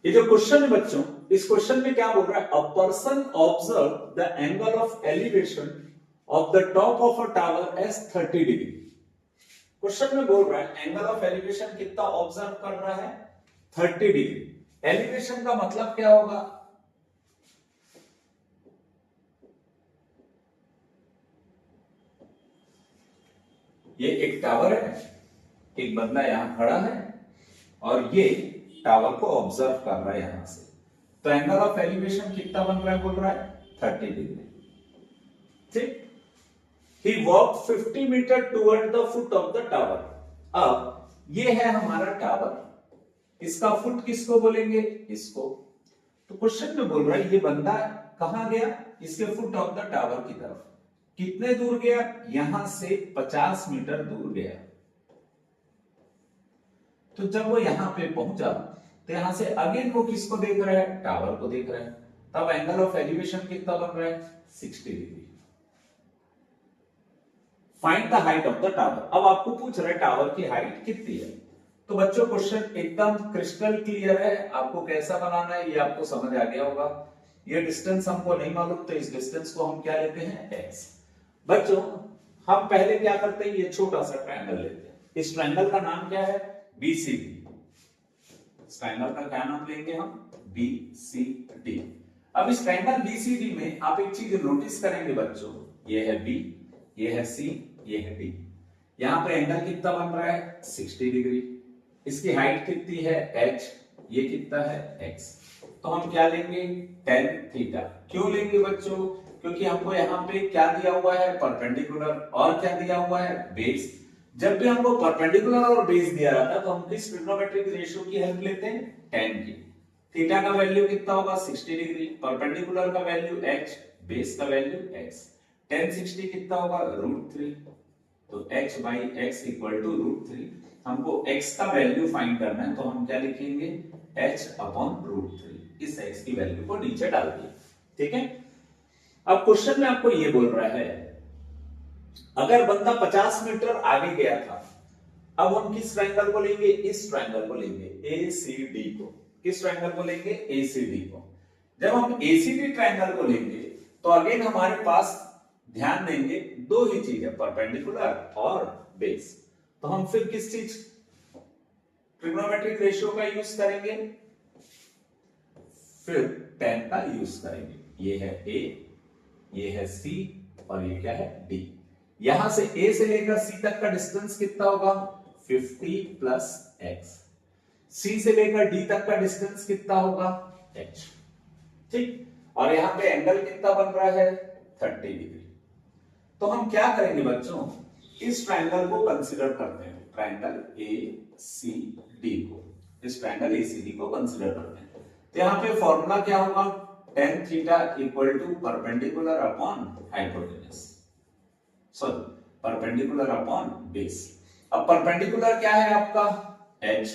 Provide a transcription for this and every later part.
ये जो क्वेश्चन है बच्चों, इस क्वेश्चन में क्या बोल रहा है, a person observe the angle of elevation of the top of a tower as 30 degree. Question में बोल रहा है एंगल ऑफ एलिवेशन कितना ऑब्जर्व कर रहा है, 30 डिग्री। एलिवेशन का मतलब क्या होगा, ये एक टावर है, एक बंदा यहां खड़ा है और ये टावर को ऑब्जर्व कर रहा है यहां से, तो एंगल ऑफ एलिवेशन कितना बन रहा है, बोल रहा है 30 डिग्री। ठीक, he walked 50 metre toward the foot of the tower. अब ये है हमारा टावर, इसका फुट किसको बोलेंगे, इसको। तो क्वेश्चन में बोल रहा है ये बंदा कहां गया, इसके फुट ऑफ द टावर की तरफ। कितने दूर गया, यहां से 50 मीटर दूर गया। तो जब वो यहां पे पहुंचा तो यहां से अगेन वो किसको देख रहा है, टावर को देख रहा है। तब एंगल ऑफ एलिवेशन कितना बन रहा है, 60 degree. Find the height of the tower. अब आपको पूछ रहा है टावर की हाइट कितनी है। तो बच्चों क्वेश्चन एकदम क्रिस्टल क्लियर है, आपको कैसा बनाना है ये आपको समझ आ गया होगा। ये डिस्टेंस हमको नहीं मालूम, तो इस डिस्टेंस को हम क्या लेते हैं, x। बच्चों हम पहले क्या करते हैं, ये छोटा सा ट्रायंगल लेते हैं। इस ट्रायंगल का नाम क्या है, BCD। इस ट्रायंगल का क्या नाम लेंगे हम, BCD। अब इस ट्रायंगल BCD में आप एक चीज नोटिस करेंगे बच्चों, ये है B, ये है C, ये है D। यहां पे एंगल कितना बन रहा है, 60 डिग्री। इसकी हाइट कितनी है, h, ये कितना है, x। तो हम क्या लेंगे, tan थीटा। क्यों लेंगे बच्चों, क्योंकि हमको यहाँ पे क्या दिया हुआ है, परपेंडिकुलर, और क्या दिया हुआ है, बेस। जब भी हमको परपेंडिकुलर और बेस दिया जाता है तो हम किस ट्रिग्नोमेट्रिक रेशियो की हेल्प लेते हैं, tan की। थीटा का वैल्यू कितना होगा, 60 डिग्री, परपेंडिकुलर का वैल्यू h, बेस का वैल्यू x। tan 60 कितना होगा, √3। तो h by x equal to √3। हमको x का वैल्यू फाइंड करना है, तो हम क्या लिखेंगे, h अपॉन √3। इस x की वैल्यू को नीचे डाल दिए। ठीक है, अब क्वेश्चन में आपको ये बोल रहा है अगर बंदा 50 मीटर आगे गया था, अब हम किस ट्रायंगल को लेंगे, इस ट्रायंगल को लेंगे, ACD को। किस ट्रायंगल को लेंगे, ACD को। जब हम ACD ट्रायंगल को लेंगे तो अगेन हमारे पास ध्यान देंगे दो ही चीज है, परपेंडिकुलर और बेस। तो हम फिर किस चीज, ट्रिग्नोमेट्रिक रेशियो का यूज करेंगे, फिर tan का यूज करेंगे। ये है A, ये है C और ये क्या है, D। यहां से A से लेकर C तक का डिस्टेंस कितना होगा, 50 प्लस x। C से लेकर D तक का डिस्टेंस कितना होगा, h। ठीक, और यहां पे एंगल कितना बन रहा है, 30 डिग्री। तो हम क्या करेंगे बच्चों, इस ट्रायंगल को कंसीडर करते हैं, ट्रायंगल ACD को। इस ट्रायंगल ACD को कंसीडर करते हैं। तो यहां पे फॉर्मूला क्या होगा, tan theta equal to perpendicular upon hypotenuse, sorry perpendicular upon base. अब परपेंडिकुलर क्या है आपका, h,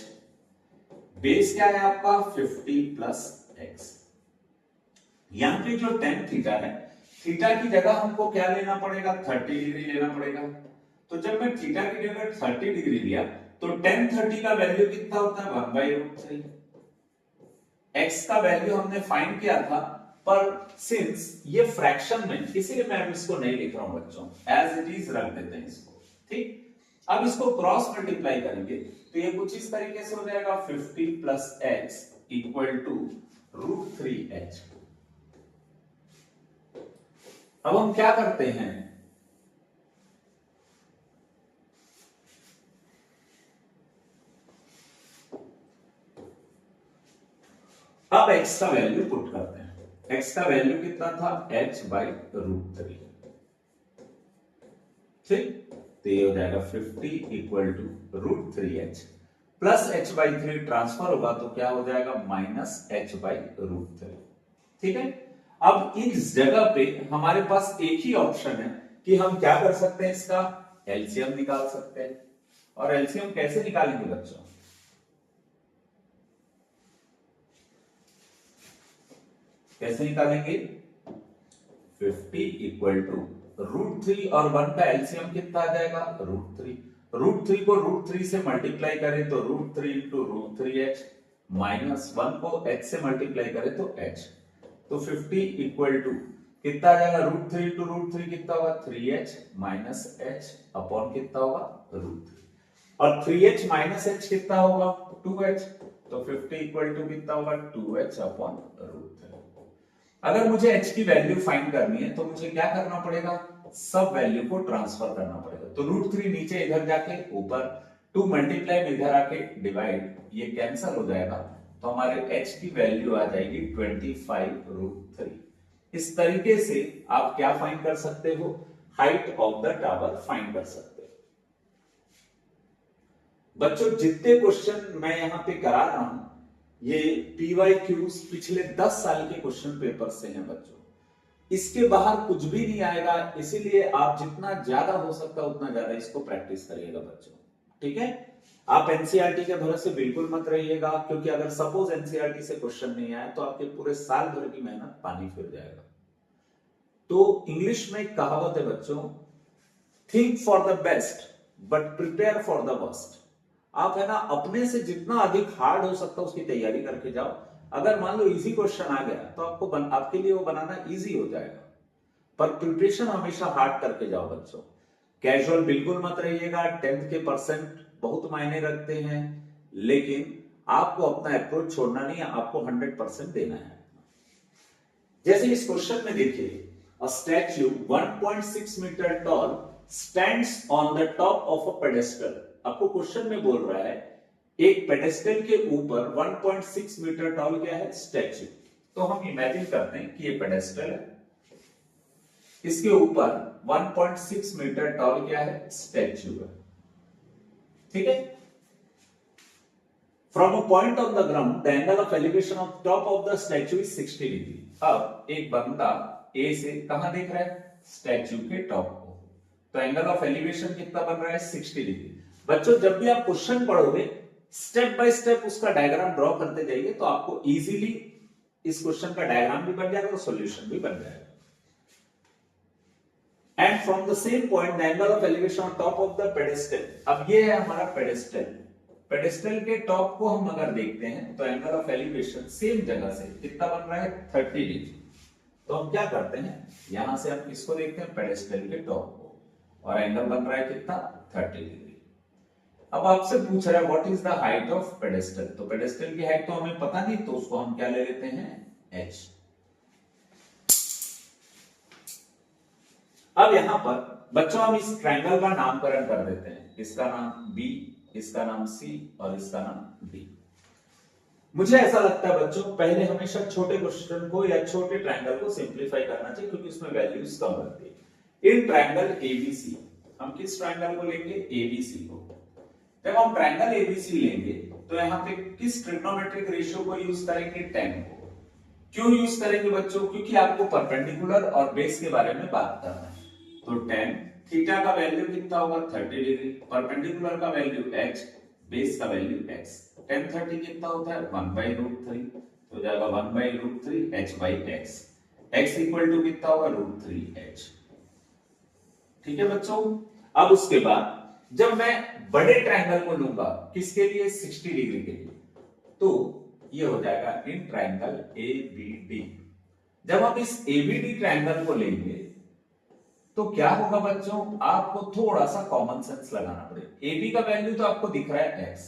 बेस क्या है आपका 50 प्लस x। यहां पे जो tan थीटा है, थीटा की जगह हमको क्या लेना पड़ेगा, 30 डिग्री लेना पड़ेगा। तो जब मैं थीटा की जगह 30 डिग्री लिया तो tan 30 का वैल्यू कितना होता है, 1/√3। x का वैल्यू हमने फाइंड किया था, पर सिंस ये फ्रैक्शन में, इसीलिए मैं इसको नहीं लिख रहा हूं बच्चों, एज इट इज रख देते हैं इसको। ठीक, अब इसको क्रॉस मल्टीप्लाई करेंगे तो ये कुछ इस तरीके से हो जाएगा, 50 plus x equal to √3h। अब हम क्या करते हैं, अब x का वैल्यू पुट करते हैं। x का वैल्यू कितना था, h बाई √3। ठीक, तो ये हो जाएगा 50 equal to √3h plus h by 3 transfer होगा तो क्या हो जाएगा, माइनस h बाई √3। ठीक है, अब इस जगह पे हमारे पास एक ही ऑप्शन है कि हम क्या कर सकते हैं, इसका एलसीएम निकाल सकते हैं। और एलसीएम कैसे निकालेंगे बच्चों, कैसे निकालेंगे, 50 इक्वल टू √3 और 1 का एलसीएम कितना आ जाएगा, √3। √3 को √3 से मल्टीप्लाई करें तो √3 इंटू √3h -1 को h से मल्टीप्लाई करें तो h, तो 50 इक्वल टू कितना आ जाएगा, √3 टू √3 कितना होगा 3h माइनस h अपॉन कितना होगा √3, और 3h माइनस h कितना होगा 2h, तो 50 इक्वल टू कितना होगा 2h अपॉन √3। अगर मुझे h की वैल्यू फाइंड करनी है तो मुझे क्या करना पड़ेगा, सब वैल्यू को ट्रांसफर करना पड़ेगा। तो √3 नीचे इधर जाके ऊपर, 2 मल्टीप्लाई में इधर आके डिवाइड, ये कैंसिल हो जाएगा, तो हमारे h की वैल्यू आ जाएगी 25√3। इस तरीके से आप क्या फाइंड कर सकते हो, height of the tower find कर सकते हो। बच्चों जितने क्वेश्चन मैं यहां पे करा रहा हूं ये PYQs पिछले 10 साल के क्वेश्चन पेपर से हैं बच्चों, इसके बाहर कुछ भी नहीं आएगा, इसीलिए आप जितना ज्यादा हो सकता है उतना ज्यादा इसको प्रैक्टिस करिएगा बच्चों, ठीक है। आप एनसीईआरटी के भरोसे बिल्कुल मत रहिएगा, क्योंकि अगर सपोज एनसीईआरटी से क्वेश्चन नहीं आए तो आपके पूरे साल भर की मेहनत पानी फिर जाएगा। तो इंग्लिश में एक कहावत है बच्चों, think for the best but prepare for the worst. आप है ना अपने से जितना अधिक हार्ड हो सकता है उसकी तैयारी करके जाओ। अगर मान लो इजी क्वेश्चन आ गया तो आपके लिए वो बनाना इजी हो जाएगा, पर प्रिपरेशन हमेशा हार्ड करके जाओ बच्चों। कैजुअल बिल्कुल मत रहिएगा, 10th के परसेंट बहुत मायने रखते हैं, लेकिन आपको अपना अप्रोच छोड़ना नहीं है, आपको 100% देना है। जैसे इस क्वेश्चन में देखिए, a statue 1.6 metre tall stands on the top of a pedestal. आपको क्वेश्चन में बोल रहा है एक पेडेस्टल के ऊपर 1.6 मीटर टॉल क्या है, स्टैच्यू। तो हम इमेजिन करते हैं कि ये पेडेस्टल है, इसके ऊपर 1.6 मीटर टॉल क्या है, स्टैच्यू है, ठीक है। From a point on the ground the angle of elevation of top of the statue is 60 degree. अब एक बंदा ए से कहां देख रहा है, स्टैच्यू के टॉप को, तो एंगल ऑफ एलिवेशन कितना बन रहा है, 60 डिग्री। बच्चों जब भी आप क्वेश्चन पढ़ोगे स्टेप बाय स्टेप उसका डायग्राम ड्रॉ करते जाइए, तो आपको इजीली इस क्वेश्चन का डायग्राम भी बन जाएगा और सॉल्यूशन भी बन जाएगा। And from the same point the angle of elevation on top of the pedestal. अब ये है हमारा पेडेस्टल, पेडेस्टल के टॉप को हम अगर देखते हैं तो एंगल ऑफ एलिवेशन सेम जगह से कितना बन रहा है, 30 डिग्री। तो हम क्या करते हैं, यहां से हम किसको देखते हैं, पेडेस्टल के टॉप को, और एंगल बन रहा है कितना, 30 डिग्री। अब आपसे पूछ रहा है what is the height of pedestal, तो पेडेस्टल की हाइट तो हमें पता नहीं, तो उसको हम क्या ले लेते हैं, h। अब यहां पर बच्चों हम इस ट्रायंगल का नामकरण कर देते हैं, इसका नाम B, इसका नाम C और इसका नाम D। मुझे ऐसा लगता है बच्चों पहले हमेशा छोटे क्वेश्चन को या छोटे ट्रायंगल को सिंपलीफाई करना चाहिए, क्योंकि उसमें वैल्यूज कम रहती है। इन ट्रायंगल ABC, हम किस ट्रायंगल को लेंगे, ABC को। जब हम ट्रायंगल ABC लेंगे तो यहाँ पे किस ट्रिग्नोमेट्रिक रेशियो को यूज करेंगे, tan को। क्यों यूज करेंगे बच्चों, क्योंकि आपको परपेंडिकुलर और बेस के बारे में बात करना है। तो tan थीटा का वैल्यू कितना होगा, 30 डिग्री, परपेंडिकुलर का वैल्यू h, बेस का वैल्यू x। tan 30 कितना होता है, 1/√3, तो जाएगा 1/√3 h/x, x इक्वल टू कितना होगा, √3h। ठीक है बच्चों। अब उसके बाद जब मैं बड़े ट्रायंगल को लूंगा, किसके लिए, 60 डिग्री के लिए, तो ये हो जाएगा इन ट्रायंगल ABD। जब आप इस ABD ट्रायंगल को लेंगे तो क्या होगा बच्चों, आपको थोड़ा सा कॉमन सेंस लगाना पड़ेगा। AB का वैल्यू तो आपको दिख रहा है x,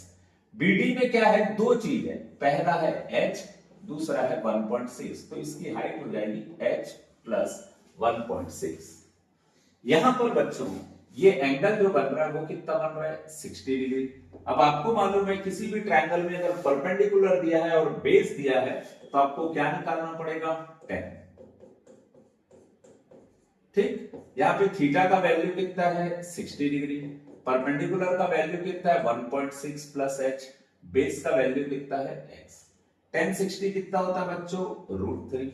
BD में क्या है, दो चीज है, पहला है h, दूसरा है 1.6, तो इसकी हाइट हो जाएगी h प्लस 1.6। यहां पर बच्चों ये एंगल जो बन रहा है वो कितना बन रहा है, 60 डिग्री। अब आपको मालूम है किसी भी ट्रायंगल में अगर परपेंडिकुलर दिया है और बेस दिया है तो आपको क्या निकालना पड़ेगा, tan। ठीक, यहाँ पे थीटा का वैल्यू कितना है, 60 डिग्री, परपेंडिकुलर का वैल्यू कितना है, 1.6 प्लस h, बेस का वैल्यू कितना है, x। tan 60 कितना होता है बच्चों, √3।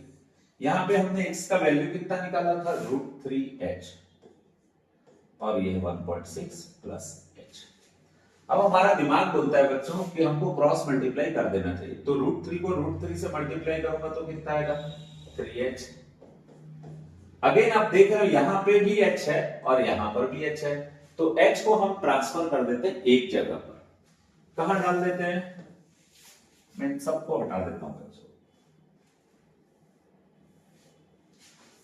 यहाँ पे हमने x का वैल्यू कितना निकाला था, √3h, और ये 1.6 प्लस h। अब हमारा दिमाग बोलता है बच्चों कि हमको क्रॉस मल्टीप्लाई कर देना चाहिए, तो √3 को √3 से मल्टीप्लाई करूंगा तो कितना आएगा, 3h। अगेन आप देख रहे हो यहां पे भी h है और यहां पर भी h है, तो h को हम ट्रांसफर कर देते हैं एक जगह पर। कहां डाल देते हैं, मैं इन सबको हटा देता हूं बच्चों।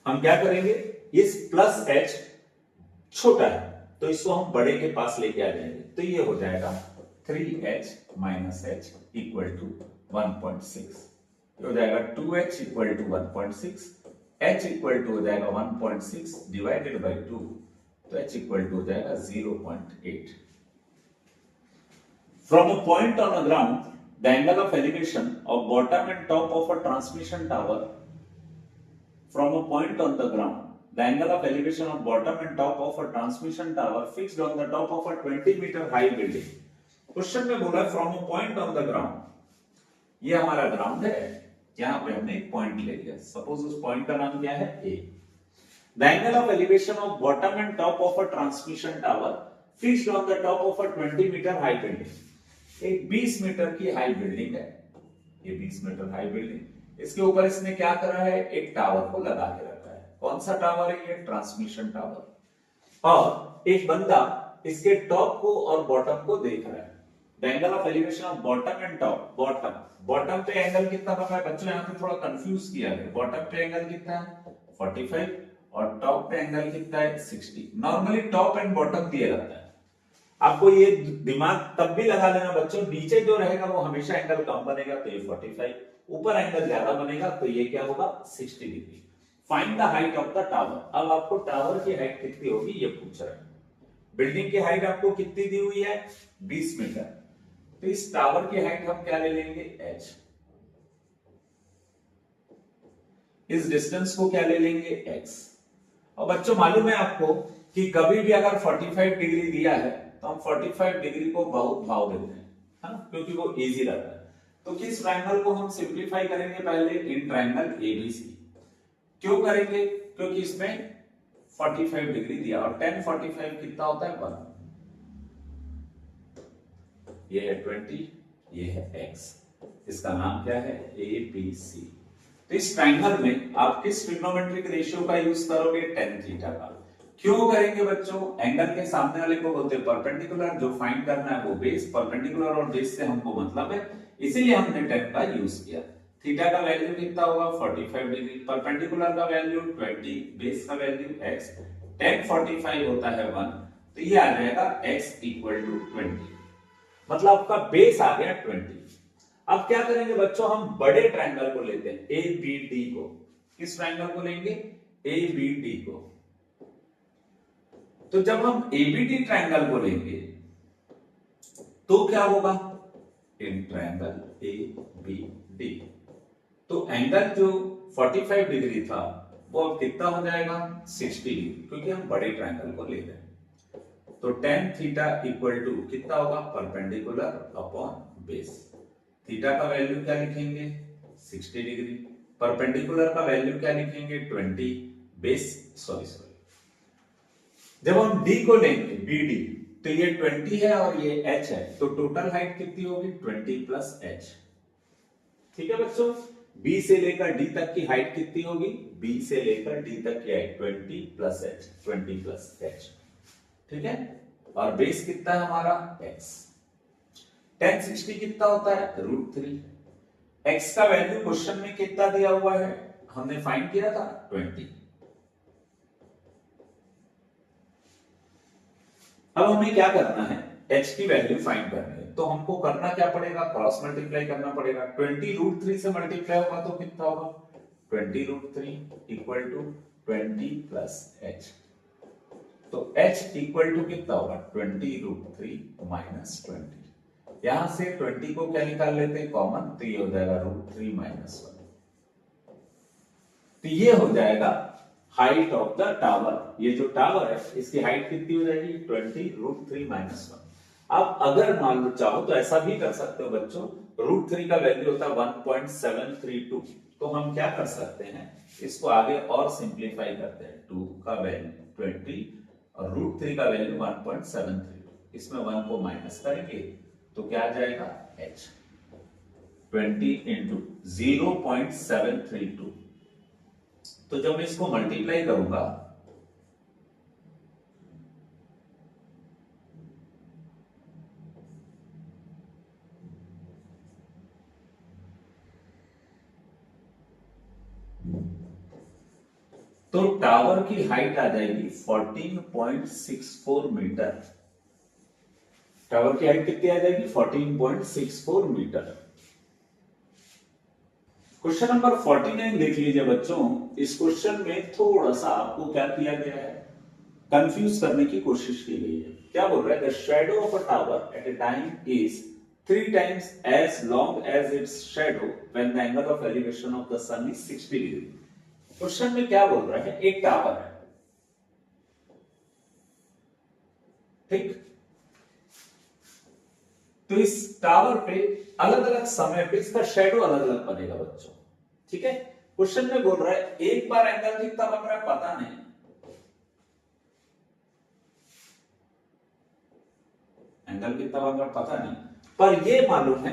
हम क्या करेंगे, इस प्लस एच छोटा है तो इसको हम बड़े के पास लेके आ जाएंगे, तो ये हो जाएगा 3h minus H equal to 1.6, हो जाएगा 2h equal to 1.6, h equal to हो जाएगा 1.6 डिवाइडेड बाई 2, तो h इक्वल टू हो जाएगा 0.8। From a point on a ground, the angle of elevation of bottom and top of a transmission tower, from a point on the ground, the angle of elevation of bottom and top of a transmission tower fixed on the top of a 20-meter high building. Question में बोला from a point on the ground, ये हमारा ground है, यहां पे हमने एक point ले लिया, सपोज उस पॉइंट का नाम क्या है A. The angle of elevation of bottom and top of a transmission tower fixed on the top of a 20 metre high building, एक 20 मीटर की हाई बिल्डिंग है, ये 20 मीटर हाई बिल्डिंग, इसके ऊपर इसने क्या करा है, एक टावर को लगा के रखा है। कौन सा टावर है ये, ट्रांसमिशन टावर, और एक बंदा इसके टॉप को और बॉटम को देख रहा है। The angle of elevation of bottom and top, bottom पे एंगल कितना बना है बच्चों, यहां पे थोड़ा कंफ्यूज किया है, बॉटम पे एंगल कितना है 45 और टॉप पे एंगल कितना है 60। नॉर्मली टॉप एंड बॉटम दिया जाता है, आपको ये दिमाग तब भी लगा लेना बच्चों, नीचे जो रहेगा वो हमेशा एंगल कम बनेगा तो ये 45, ऊपर एंगल ज्यादा बनेगा तो ये क्या होगा 60 degree. Find the height of the tower, अब आपको टावर की हाइट कितनी होगी ये पूछ रहा है। बिल्डिंग की हाइट आपको कितनी दी हुई है 20 मीटर, तो इस टावर की हाइट हम क्या ले लेंगे h, इस डिस्टेंस को क्या ले लेंगे x। और बच्चों मालूम है आपको कि कभी भी अगर 45 डिग्री दिया है तो हम 45 डिग्री को बहुत भाव देते हैं, हाँ? क्योंकि वो इजी रहता है। तो किस ट्रायंगल को हम सिंप्लीफाई करेंगे पहले, इन ट्रायंगल एबीसी। क्यों करेंगे, क्योंकि इसमें 45 डिग्री दिया और 10 45 कितना होता है 1, ये है 20, ये है x, इसका नाम क्या है ABC। तो इस ट्रायंगल में आप किस ट्रिग्नोमेट्रिक रेशियो का यूज करोगे, tan थीटा का। क्यों करेंगे बच्चों, एंगल के सामने वाले को बोलते हैं परपेंडिकुलर, जो फाइंड करना है वो बेस, परपेंडिकुलर और बेस से हमको मतलब है, इसीलिए हमने tan का यूज किया। थीटा का वैल्यू कितना होगा 45 डिग्री, परपेंडिकुलर का वैल्यू 20, बेस का वैल्यू x, tan 45 होता है 1, तो ये आ जाएगा x इक्वल टू 20, मतलब आपका बेस आ गया 20। अब क्या करेंगे बच्चों, हम बड़े ट्रायंगल को लेते हैं ABD को। किस ट्रायंगल को लेंगे, ABD को। तो जब हम ABD ट्रायंगल को लेंगे तो क्या होगा, इन ट्रायंगल ABD तो एंगल जो 45 डिग्री था वो अब कितना हो जाएगा 60 डिग्री, क्योंकि हम बड़े ट्रायंगल को ले रहे हैं। तो tan थीटा इक्वल टू कितना होगा, परपेंडिकुलर अपॉन बेस। थीटा का वैल्यू क्या लिखेंगे 60 डिग्री, परपेंडिकुलर का वैल्यू क्या लिखेंगे 20, बेस सॉरी जब हम डी को लेंगे BD तो ये 20 है और ये h है, तो टोटल हाइट कितनी होगी 20 प्लस h। ठीक है बच्चों, B से लेकर D तक की हाइट कितनी होगी, B से लेकर D तक की height 20 plus h, 20 plus h। ठीक है, और बेस कितना है हमारा x। tan 60 कितना होता है √3, x का वैल्यू क्वेश्चन में कितना दिया हुआ है, हमने फाइंड किया था 20। अब हमें क्या करना है, h की वैल्यू फाइंड करनी है, तो हमको करना क्या पड़ेगा, क्रॉस मल्टीप्लाई करना पड़ेगा। 20 √3 से मल्टीप्लाई होगा तो कितना होगा 20 √3 इक्वल टू 20 प्लस h, तो h इक्वल टू कितना होगा 20 √3 माइनस 20। यहां से 20 को क्या निकाल लेते हैं कॉमन, तो ये हो जाएगा √3 माइनस 1, तो ये हो जाएगा हाइट ऑफ द टावर। ये जो टावर है इसकी हाइट कितनी हो जाएगी 20 √3 माइनस 1। अब अगर मान लो चाहो तो ऐसा भी कर सकते हो बच्चों, √3 का वैल्यू होता है 1.732, तो हम क्या कर सकते हैं इसको आगे और सिंप्लीफाई करते हैं, 2 का वैल्यू 20 और √3 का वैल्यू 1.732, इसमें 1 को माइनस करेंगे तो क्या आ जाएगा h, 20 इंटू 0.732, तो जब मैं इसको मल्टीप्लाई करूंगा तो टावर की हाइट आ जाएगी 14.64 मीटर। टावर की हाइट कितनी आ जाएगी? 14.64 मीटर। क्वेश्चन नंबर 49 देख लीजिए बच्चों। इस क्वेश्चन में थोड़ा सा आपको क्या किया गया है, कंफ्यूज करने की कोशिश की गई है। क्या बोल रहा है? The shadow of a tower at a time is 3 times as long as its shadow when the angle of elevation of the sun is 60 degree. Question में क्या बोल रहा है? एक टावर है, ठीक? तो इस टावर पे अलग अलग समय पे इसका शेडो अलग अलग बनेगा बच्चों, ठीक है? क्वेश्चन में बोल रहा है एक बार एंगल कितना बन रहा है पता नहीं, एंगल कितना बन रहा है पता नहीं, पर ये मालूम है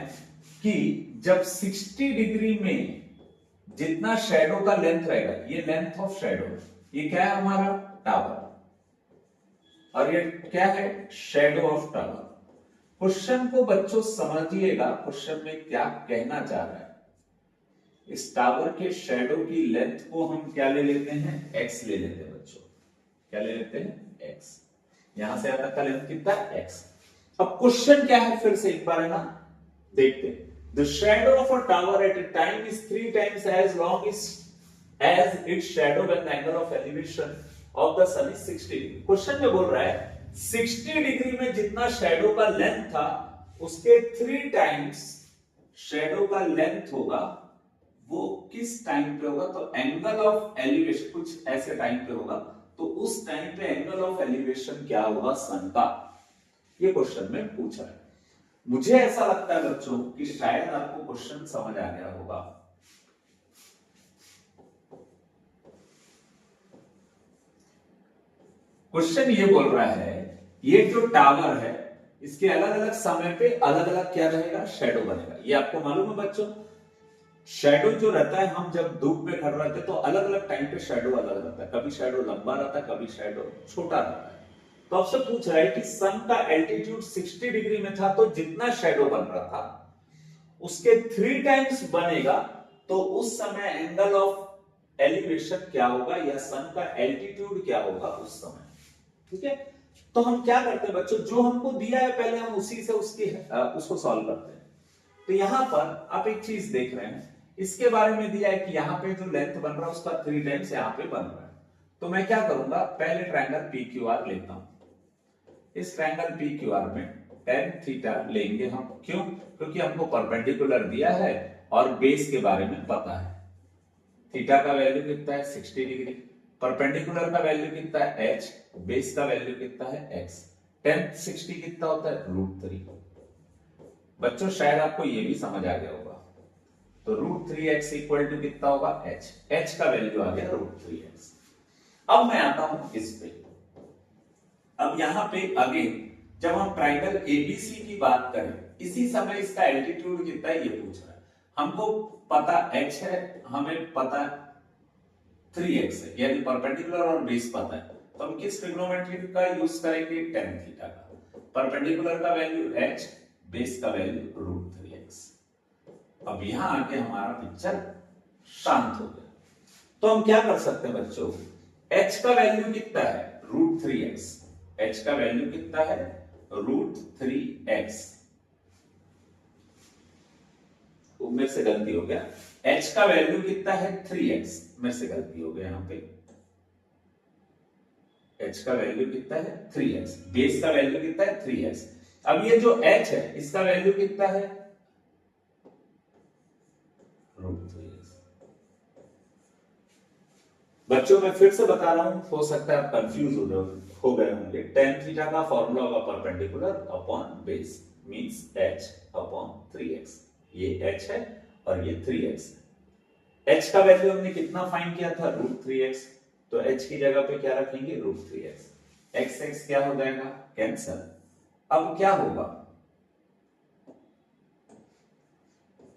कि जब 60 डिग्री में जितना शेडो का लेंथ रहेगा, ये लेंथ ऑफ शेडो, ये क्या है हमारा? टावर, और ये क्या है? Shadow of tower. क्वेश्चन को बच्चों समझिएगा, क्वेश्चन में क्या कहना चाह रहा है। इस टावर के शेडो की लेंथ को हम क्या ले लेते हैं? x ले लेते हैं बच्चों। क्या ले लेते हैं? x। यहां से यहां तक का लेंथ कितना है? x। अब क्वेश्चन क्या है फिर से एक बार है ना, देखते हैं। The shadow of a tower at a time is 3 times as long as its shadow when the angle of elevation of the sun is 60 degree। Question में बोल रहा है 60 डिग्री में जितना शेडो का लेंथ था उसके 3 टाइम्स शेडो का लेंथ होगा। वो किस टाइम पे होगा? तो एंगल ऑफ एलिवेशन कुछ ऐसे टाइम पे होगा, तो उस टाइम पे एंगल ऑफ एलिवेशन क्या होगा सन का? ये क्वेश्चन में पूछा है। मुझे ऐसा लगता है बच्चों कि शायद आपको क्वेश्चन समझ आ गया होगा। क्वेश्चन ये बोल रहा है ये जो टावर है इसके अलग अलग समय पे अलग अलग क्या रहेगा? शेडो बनेगा। ये आपको मालूम है बच्चों, शेडो जो रहता है, हम जब धूप में खड़े रहते हैं तो अलग अलग टाइम पे शेडो अलग रहता है। कभी शेडो लंबा रहता है, कभी शेडो छोटा रहता है। तो आपसे पूछ रहा है कि सन का एल्टीट्यूड 60 डिग्री में था तो जितना शेडो बन रहा था उसके 3 टाइम्स बनेगा, तो उस समय एंगल ऑफ एलिवेशन क्या होगा या सन का एल्टीट्यूड क्या होगा उस समय, ठीक है? तो हम क्या करते हैं बच्चों, जो हमको दिया है पहले हम उसी से उसको सॉल्व करते हैं। तो यहां पर आप एक चीज देख रहे हैं, इसके बारे में दिया है कि यहाँ पे जो लेंथ बन रहा है उसका 3 टाइम्स यहाँ पे बन रहा है। तो मैं क्या करूंगा, पहले ट्रायंगल PQR लेता हूं। इस ट्रायंगल PQR में tan थीटा लेंगे हम। क्यों? क्योंकि हमको परपेंडिकुलर दिया है और बेस के बारे में पता है। थीटा का वैल्यू कितना है? 60 डिग्री। परपेंडिकुलर का वैल्यू कितना है? h। बेस का वैल्यू कितना है? x। tan 60 कितना होता है? √3। बच्चों शायद आपको ये भी समझ आ गया होगा। तो √3x इक्वल टू कितना होगा? h। h का वैल्यू आ गया √3x। अब मैं आता हूं इस पे। अब यहां पे अगेन जब हम ट्रायंगल ABC की बात करें, इसी समय इसका एल्टीट्यूड कितना है ये पूछ रहा है। हमको पता h है, हमें पता 3x है, यानी परपेंडिकुलर और बेस पता है। तो हम किस ट्रिग्नोमेट्री का यूज करेंगे? tan थीटा का। परपेंडिकुलर का वैल्यू h, बेस का वैल्यू √3x। अब यहां आके हमारा पिक्चर शांत हो गया। तो हम क्या कर सकते हैं बच्चों, h का वैल्यू कितना है? √3x। h का वैल्यू कितना है? √3x। मेरे से गलती हो गया, h का वैल्यू कितना है? 3x। मेरे से गलती हो गया यहां पे, h का वैल्यू कितना है? 3x। बेस का वैल्यू कितना है? 3x। अब ये जो h है इसका वैल्यू कितना है? √3x। बच्चों मैं फिर से बता रहा हूं, हो सकता है आप कंफ्यूज हो गए होंगे। tan थीटा का फॉर्मूला होगा perpendicular upon base means h upon 3x। ये h है और ये 3x है। h का वैल्यू हमने कितना फाइंड किया था? √3x। तो h की जगह पे क्या रखेंगे? √3x। x x क्या हो जाएगा? कैंसल। अब क्या होगा?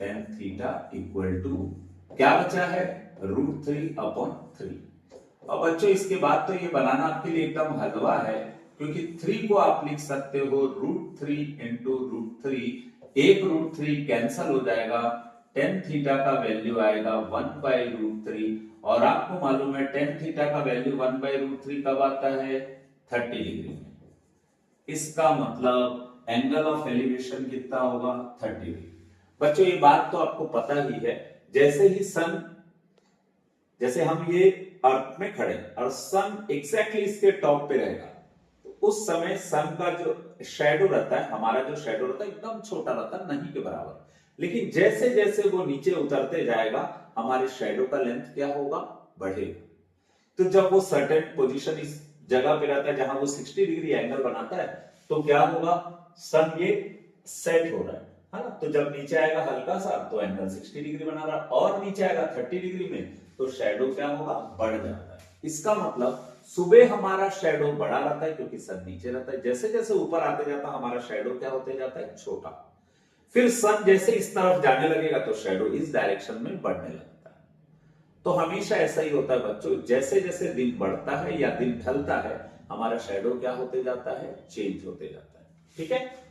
tan थीटा इक्वल टू क्या बचा है? √3 अपॉन 3। अब बच्चों इसके बाद तो ये बनाना आपके लिए एकदम हलवा है, क्योंकि 3 को आप लिख सकते हो √3 इंटू √3। एक √3 कैंसल हो जाएगा, टेन थीटा का वैल्यू आएगा 1/√3 और आपको मालूम है टेन थीटा का वैल्यू 1/√3 कब आता है 30 डिग्री में। इसका मतलब एंगल ऑफ एलिवेशन कितना होगा 30 डिग्री। बच्चों ये बात तो आपको पता ही है, जैसे हम ये अर्थ में खड़े और सन एग्जैक्टली इसके टॉप पे रहेगा तो उस समय सन का जो शैडो रहता है, हमारा जो शैडो रहता है एकदम छोटा रहता है, नहीं के बराबर। लेकिन जैसे जैसे वो नीचे उतरते जाएगा हमारे शैडो का लेंथ क्या होगा बढ़ेगा। तो जब वो सर्टेन पोजीशन इस जगह पे रहता है जहां वो 60 डिग्री एंगल बनाता है तो क्या होगा सन ये सेट हो रहा है ना। तो जब नीचे आएगा हल्का सा तो एंगल 60 डिग्री बना रहा है और नीचे आएगा 30 डिग्री में तो शैडो क्या होगा बढ़ जाता है। इसका मतलब सुबह हमारा शैडो बड़ा रहता है क्योंकि सन नीचे रहता है, जैसे जैसे ऊपर आते जाता है हमारा शैडो क्या होते जाता है छोटा। फिर सन जैसे इस तरफ जाने लगेगा तो शैडो इस डायरेक्शन में बढ़ने लगता है। तो हमेशा ऐसा ही होता है बच्चों, जैसे जैसे दिन बढ़ता है या दिन ढलता है हमारा शैडो क्या होते जाता है चेंज होते जाता है। ठीक है,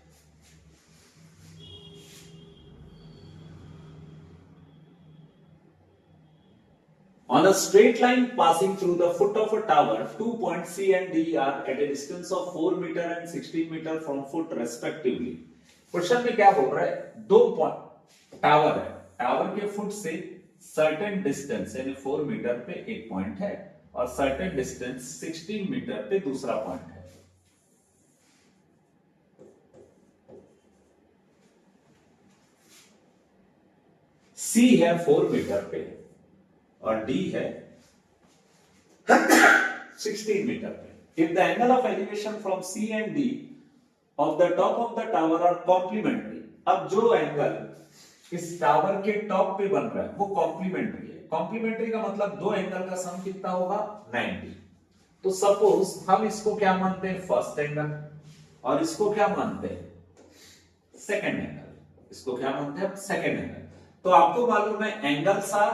on a straight line passing through the foot of a tower, 2 points C and D are at a distance of 4 meter and 16 meter from foot respectively. Question में क्या हो रहा है, दो पॉइंट टावर है, टावर के फुट से certain distance यानी 4 मीटर पे एक पॉइंट है और सर्टेन डिस्टेंस 16 मीटर पे दूसरा पॉइंट है। C है 4 मीटर पे और D है 16 मीटर पे। If the angle of elevation from C and D of the top of the tower are complementary, अब जो एंगल इस टावर के टॉप पे बन रहा है वो कॉम्प्लीमेंट्री है। कॉम्प्लीमेंट्री का मतलब दो एंगल का सम कितना होगा 90। तो सपोज हम इसको क्या मानते हैं फर्स्ट एंगल और इसको क्या मानते हैं सेकंड एंगल, इसको क्या मानते हैं सेकंड एंगल। तो आपको मालूम है एंगल्स आर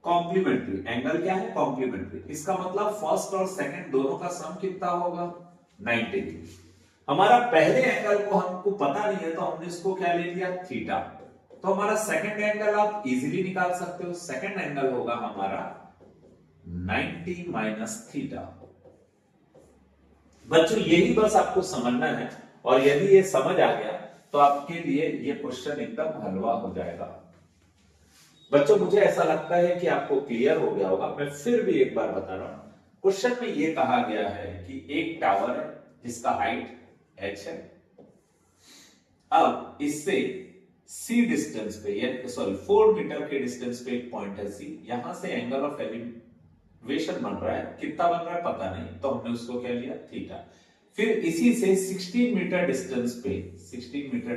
कॉम्प्लीमेंट्री, एंगल क्या है कॉम्प्लीमेंट्री। इसका मतलब फर्स्ट और सेकंड दोनों का सम कितना होगा 90 डिग्री। हमारा पहले एंगल को हमको पता नहीं है तो हमने इसको क्या ले लिया थीटा। तो हमारा सेकंड एंगल आप इजीली निकाल सकते हो, सेकंड एंगल होगा हमारा 90 माइनस थीटा। बच्चों यही बस आपको समझना है और यदि ये समझ आ गया तो आपके लिए ये क्वेश्चन एकदम हलवा हो जाएगा। बच्चों मुझे ऐसा लगता है कि आपको क्लियर हो गया होगा, मैं फिर भी एक बार बता रहा हूं। क्वेश्चन में ये कहा गया है कि एक टावर है जिसका हाइट h है। अब इससे c डिस्टेंस पे सॉरी 4 मीटर के डिस्टेंस पे एक पॉइंट है c, यहां से एंगल ऑफ एलिवेशन बन रहा है, कितना बन रहा है पता नहीं तो हमने उसको क्या लिया थीटा। फिर इसी से 16 मीटर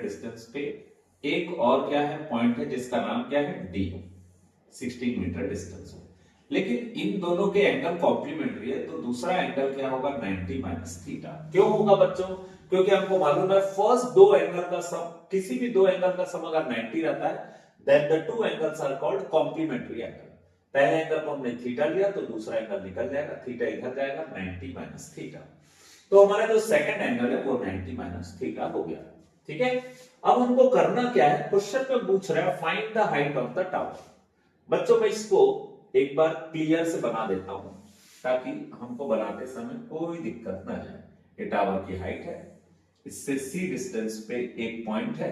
डिस्टेंस पे एक और क्या है पॉइंट है जिसका नाम क्या है d, 16 मीटर डिस्टेंस पे। लेकिन इन दोनों के एंगल कॉम्प्लीमेंट्री है तो दूसरा एंगल क्या होगा 90 माइनस थीटा। क्यों होगा बच्चों, क्योंकि हमको मालूम है फर्स्ट दो एंगल का सम, किसी भी दो एंगल का सम अगर 90 रहता है then the two angles are called complementary angle. पहले एंगल को हमने थीटा लिया तो दूसरा एंगल निकल जाएगा, थीटा इधर जाएगा 90 माइनस थीटा। तो हमारा जो सेकंड एंगल है वो 90 माइनस थीटा हो गया। ठीक है, अब हमको करना क्या है, क्वेश्चन में पूछ रहा है find the height of the tower. बच्चों मैं इसको एक बार क्लियर से बना देता हूं ताकि हमको बनाते समय कोई दिक्कत ना जाए। ये टावर की हाइट है, इससे c डिस्टेंस पे एक पॉइंट है,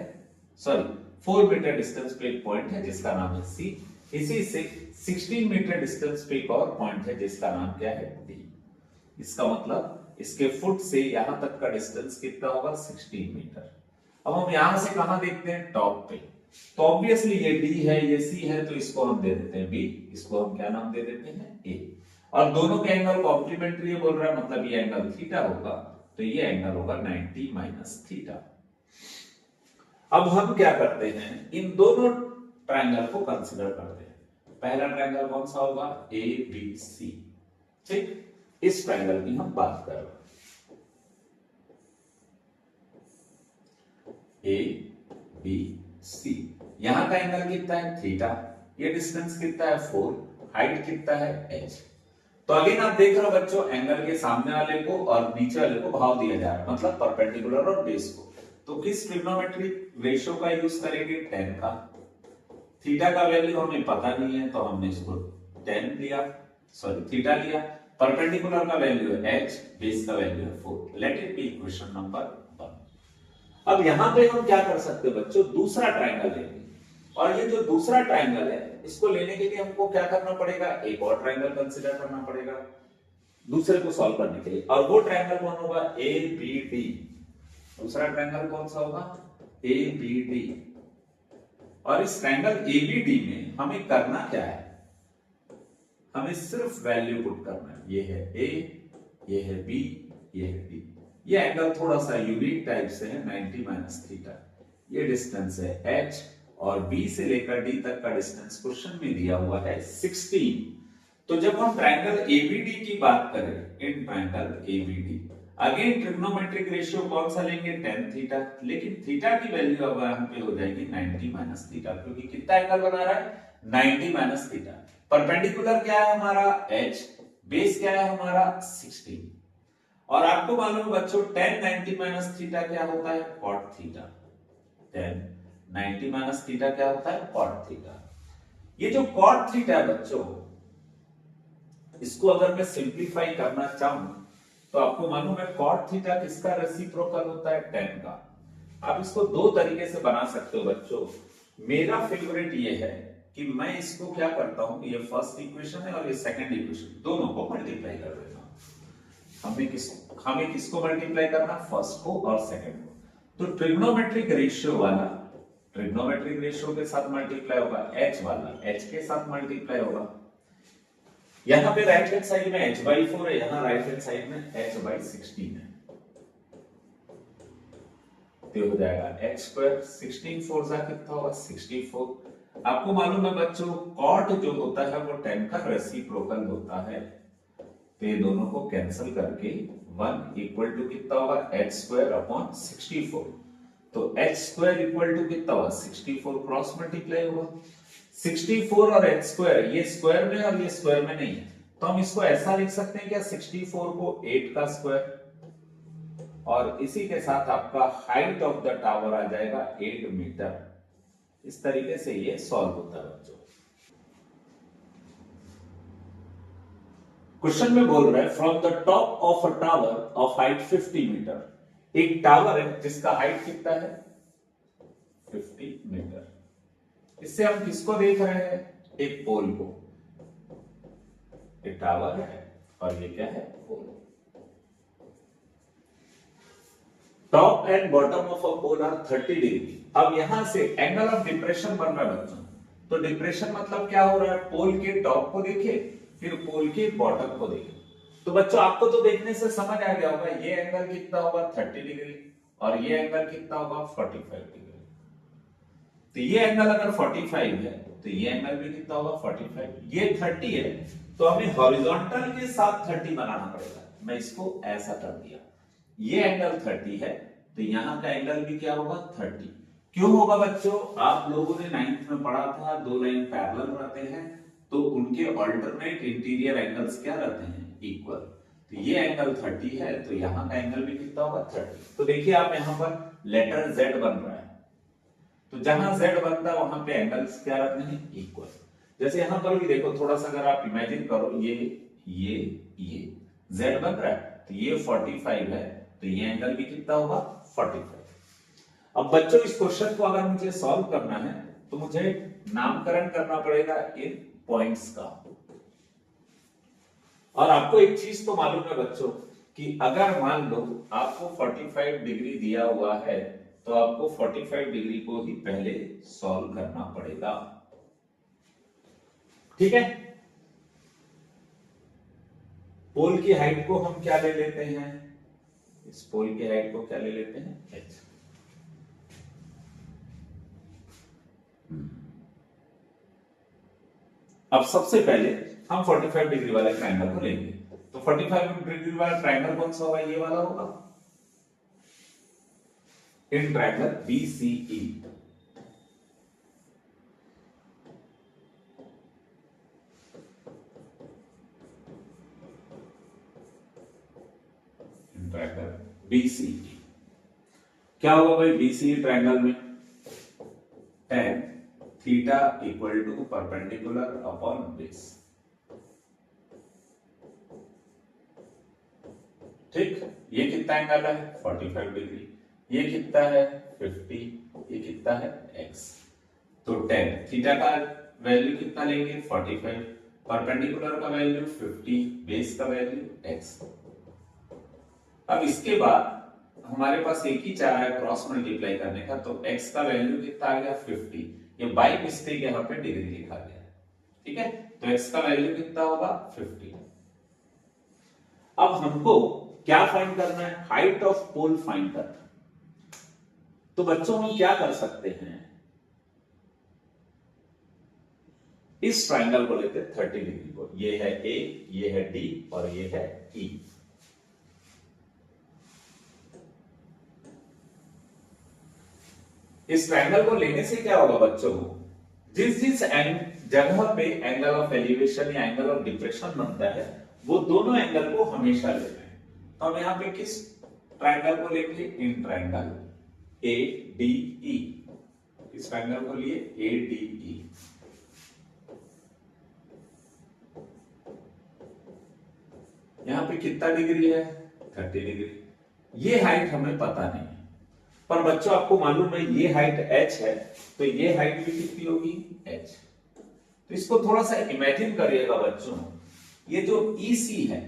सॉरी 4 मीटर डिस्टेंस पे एक पॉइंट है जिसका नाम है c, इसी से 16 मीटर डिस्टेंस पे एक और पॉइंट है जिसका नाम क्या है d। इसका मतलब इसके फुट से यहां तक का डिस्टेंस कितना होगा 16 मीटर। अब हम यहां से कहां देखते हैं टॉप पे, तो ऑब्वियसली ये d है ये c है तो इसको हम दे देते हैं b, इसको हम क्या नाम दे देते हैं a। और दोनों के एंगल कॉम्प्लीमेंट्री बोल रहा है मतलब ये एंगल थीटा होगा तो ये एंगल होगा 90 माइनस थीटा। अब हम क्या करते हैं इन दोनों ट्रायंगल को कंसीडर करते हैं। पहला ट्रायंगल कौन सा होगा ABC, ठीक, इस ट्रायंगल की हम बात कर रहे हैं। ABC, यहां का एंगल कितना है थीटा, ये डिस्टेंस कितना है 4, हाइट कितना है h। तो अगेन आप देख रहे हो बच्चों एंगल के सामने वाले को और नीचे वाले को भाव दिया जा रहा है मतलब परपेंडिकुलर और बेस को। तो किस ट्रिग्नोमेट्रिक रेशियो का यूज करेंगे 10 का। थीटा का वैल्यू हमें पता नहीं है तो हमने इसको टेन लिया, सॉरी थीटा लिया। परपेंडिकुलर का वैल्यू है h, बेस का वैल्यू है 4। Let it be equation number 1। अब यहां पे हम क्या कर सकते हैं बच्चों, दूसरा ट्रायंगल लेंगे, और ये जो दूसरा ट्रायंगल है इसको लेने के लिए हमको क्या करना पड़ेगा, एक और ट्रायंगल कंसीडर करना पड़ेगा दूसरे को सॉल्व करने के लिए। और वो ट्रायंगल कौन होगा, ए बी डी। दूसरा ट्रायंगल कौन सा होगा, ए बी डी। और इस ट्रायंगल ए बी डी में हमें करना क्या है, हमें सिर्फ वैल्यू पुट करना है। ये है ए, ये है बी, ये है डी। ये एंगल थोड़ा सा यूनिक टाइप से है, 90 माइनस थीटा। ये डिस्टेंस है h, और b से लेकर d तक का डिस्टेंस क्वेश्चन में दिया हुआ है 16। तो जब हम ट्रायंगल एबीडी की बात करें, in triangle ABD again trigonometric ratio कौन सा लेंगे, tan थीटा। लेकिन थीटा की वैल्यू अब यहाँ पे हो जाएगी 90 माइनस थीटा, क्योंकि कितना एंगल बना रहा है, 90 माइनस थीटा। परपेंडिकुलर क्या है हमारा h, बेस क्या है हमारा 16। और आपको मालूम है बच्चों tan 90 माइनस थीटा क्या होता है, cot theta. tan 90 minus theta क्या होता है, cot थीटा। ये जो cot थीटा है बच्चों, इसको अगर मैं सिंप्लीफाई करना चाहूं तो आपको मालूम है cot थीटा किसका रेसिप्रोकल होता है, tan का। आप इसको दो तरीके से बना सकते हो बच्चों। मेरा फेवरेट ये है कि मैं इसको क्या करता हूं, ये फर्स्ट इक्वेशन है और ये सेकंड इक्वेशन, दोनों को मल्टीप्लाई कर देता हूं। हमें किसको मल्टीप्लाई करना, फर्स्ट को और सेकंड को। तो ट्रिग्नोमेट्रिक रेशियो वाला ट्रिग्नोमेट्रिक रेशियो के साथ मल्टीप्लाई होगा, h वाला h के साथ मल्टीप्लाई होगा। यहां पे राइट हैंड साइड में h/4 है, यहां राइट हैंड साइड में h/16 है। तो हो जाएगा h², 16 4 जा कितना होगा, 64। आपको मालूम है बच्चों cot जो होता है वो tan का रेसिप्रोकल होता है। तो ये दोनों को कैंसिल करके 1 इक्वल टू कितना होगा, h²/64। तो h² इक्वल टू कितना होगा, 64 क्रॉस मल्टीप्लाई होगा। 64 और h² ये स्क्वायर में और ये स्क्वायर में नहीं है, तो हम इसको ऐसा लिख सकते हैं क्या, 64 को 8 का स्क्वायर, और इसी के साथ आपका हाइट ऑफ द टावर आ जाएगा 8 मीटर। इस तरीके से ये सॉल्व होता है बच्चों। क्वेश्चन में बोल रहा है from the top of a tower of height 50 metre. एक टावर है जिसका हाइट कितना है, 50 मीटर। इससे हम किसको देख रहे हैं, एक पोल को। एक टावर है और ये क्या है, pole. Top and bottom of a pole are 30 degree. अब यहां से एंगल ऑफ डिप्रेशन बन रहा है बच्चों। तो डिप्रेशन मतलब क्या हो रहा है, पोल के टॉप को देखे, फिर पोल के बॉटम को देखे। तो बच्चों आपको तो देखने से समझ आ गया होगा ये एंगल कितना होगा, 30 डिग्री, और ये एंगल कितना होगा, 45 डिग्री। तो ये एंगल अगर 45 है तो ये एंगल भी कितना होगा, 45। ये 30 है तो हमें हॉरिजॉन्टल के साथ 30 बनाना पड़ेगा। मैं इसको ऐसा कर दिया, ये एंगल 30 है तो यहां का एंगल भी क्या होगा, 30। क्यों होगा बच्चों, आप लोगों ने 9th में पढ़ा था, दो लाइन पैरेलल रहते हैं तो उनके अल्टरनेट इंटीरियर एंगल्स क्या रहते हैं, इक्वल। तो ये एंगल 30 है तो यहां का एंगल भी कितना होगा, 30। तो देखिए आप यहां पर लेटर Z बन रहा है, तो जहां Z बनता है वहां पे एंगल्स क्या रहते हैं, इक्वल। जैसे यहां पर भी देखो, थोड़ा सा अगर आप इमेजिन करो, ये Z बन रहा है तो ये 45 है तो ये एंगल भी कितना होगा, 45। अब बच्चों इस क्वेश्चन को अगर मुझे सॉल्व करना है तो मुझे नामकरण करना पड़ेगा इन पॉइंट्स का। और आपको एक चीज तो मालूम है बच्चों कि अगर मान लो आपको 45 डिग्री दिया हुआ है तो आपको 45 डिग्री को ही पहले सॉल्व करना पड़ेगा, ठीक है। पोल की हाइट को हम क्या ले लेते हैं, इस पोल की हाइट को क्या ले लेते हैं, h। अब सबसे पहले हम 45 डिग्री वाले ट्रायंगल को लेंगे। तो 45 डिग्री वाला ट्रायंगल कौन सा होगा, ये वाला होगा, in triangle BCE। Triangle BCE क्या होगा भाई, BCE ट्रायंगल में tan theta equal to perpendicular upon base. ठीक, ये कितना एंगल है 45 डिग्री, ये कितना है 50, ये कितना है x। तो tan थीटा का वैल्यू कितना लेंगे 45, परपेंडिकुलर का वैल्यू 50, बेस का वैल्यू x। अब इसके बाद हमारे पास एक ही चारा है क्रॉस मल्टीप्लाई करने का, तो x का वैल्यू कितना आ गया 50, ये बाई मिस्टेक यहाँ पे डिग्री लिखा गया है, ठीक है। तो x का वैल्यू कितना होगा 50। अब हमको क्या फाइंड करना है, हाइट ऑफ पोल फाइंड करना है। तो बच्चों हम क्या कर सकते हैं, इस ट्राइंगल को लेते 30 डिग्री को, ये है A, ये है D और ये है E। इस ट्राइंगल को लेने से क्या होगा बच्चों, जिस जिस जगह पे एंगल ऑफ एलिवेशन या एंगल ऑफ डिप्रेशन बनता है वो दोनों एंगल को हमेशा लेते हैं। तो हम यहां पे किस ट्राइंगल को लेंगे, इन ट्राइंगल ADE, इस ट्राइंगल को लिए ADE। यहां पे कितना डिग्री है 30 डिग्री। ये हाइट हमें पता नहीं है, पर बच्चों आपको मालूम है ये हाइट h है, तो ये हाइट भी कितनी होगी h। तो इसको थोड़ा सा इमेजिन करिएगा बच्चों, ये जो EC है,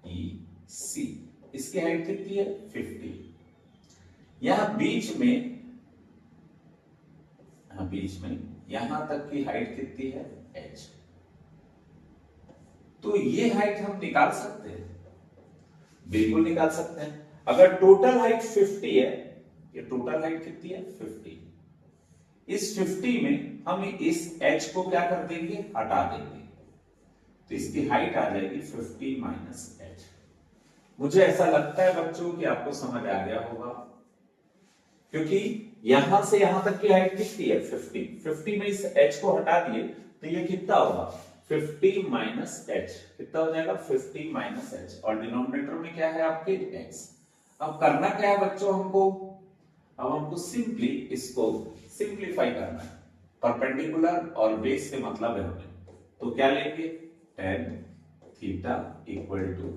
EC, इसकी हाइट कितनी है 50। यहां बीच में यहां तक की हाइट कितनी है h। तो ये हाइट हम निकाल सकते हैं, बिल्कुल निकाल सकते हैं। अगर टोटल हाइट 50 है, ये टोटल हाइट कितनी है 50, इस 50 में हम इस h को क्या कर देंगे, हटा देंगे, तो इसकी हाइट आ जाएगी 50 माइनस h। मुझे ऐसा लगता है बच्चों कि आपको समझ आ गया होगा, क्योंकि यहां से यहां तक की हाइट कितनी है 50 में इस h को हटा दिए तो ये कितना होगा 50 माइनस h, कितना हो जाएगा 50 माइनस h, और डिनोमिनेटर में क्या है आपके x। अब करना क्या है बच्चों हमको, अब हमको सिंपली इसको सिंप्लीफाई करना है, परपेंडिकुलर और बेस से मतलब है हमें। तो क्या लेंगे, tan theta equal to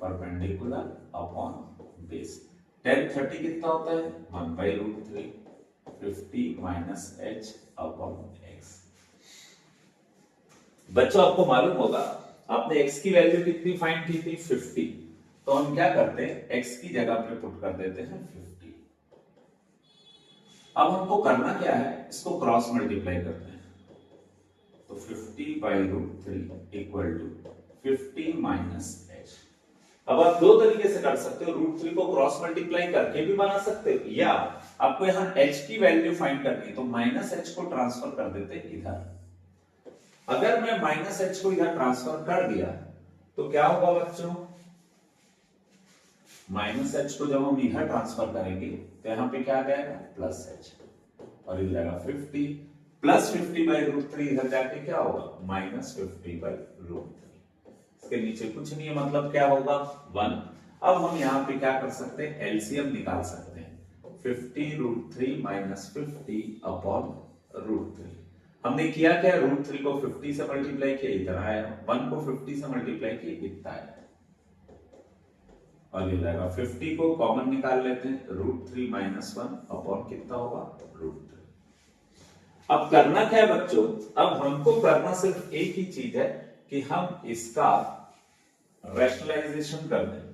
perpendicular upon base. tan 30 कितना होता है 1/√3, 50 माइनस h अपॉन x। बच्चों आपको मालूम होगा आपने x की वैल्यू कितनी फाइंड की थी 50, तो हम क्या करते हैं x की जगह पे पुट कर देते हैं 50। अब हमको करना क्या है, इसको क्रॉस मल्टीप्लाई करते हैं, तो 50/√3 इक्वल टू 50 माइनस h। अब आप दो तरीके से कर सकते हो, √3 को क्रॉस मल्टीप्लाई करके भी बना सकते हो, या आपको यहां h की वैल्यू फाइंड करनी है तो माइनस h को ट्रांसफर कर देते हैं इधर। अगर मैं माइनस h को इधर ट्रांसफर कर दिया तो क्या होगा बच्चों, माइनस h को जब हम इधर ट्रांसफर करेंगे तो यहां पे क्या आ जाएगा प्लस h, और इधर जाएगा 50 प्लस 50/√3, इधर जाके क्या होगा माइनस 50/√3। इसके नीचे कुछ नहीं है, मतलब क्या होगा 1। अब हम यहां पे क्या कर सकते हैं, एलसीएम निकाल सकते हैं, 50√3 माइनस 50 अपॉन √3। हमने किया क्या, √3 को 50 से मल्टीप्लाई किया इतना आया, 1 को 50 से मल्टीप्लाई किया इतना आया, और ये जाएगा 50 को कॉमन निकाल लेते हैं, √3 माइनस 1 अपॉन कितना होगा √3। अब करना क्या है बच्चों, अब हमको करना सिर्फ एक ही चीज है कि हम इसका रैशनलाइजेशन कर दें।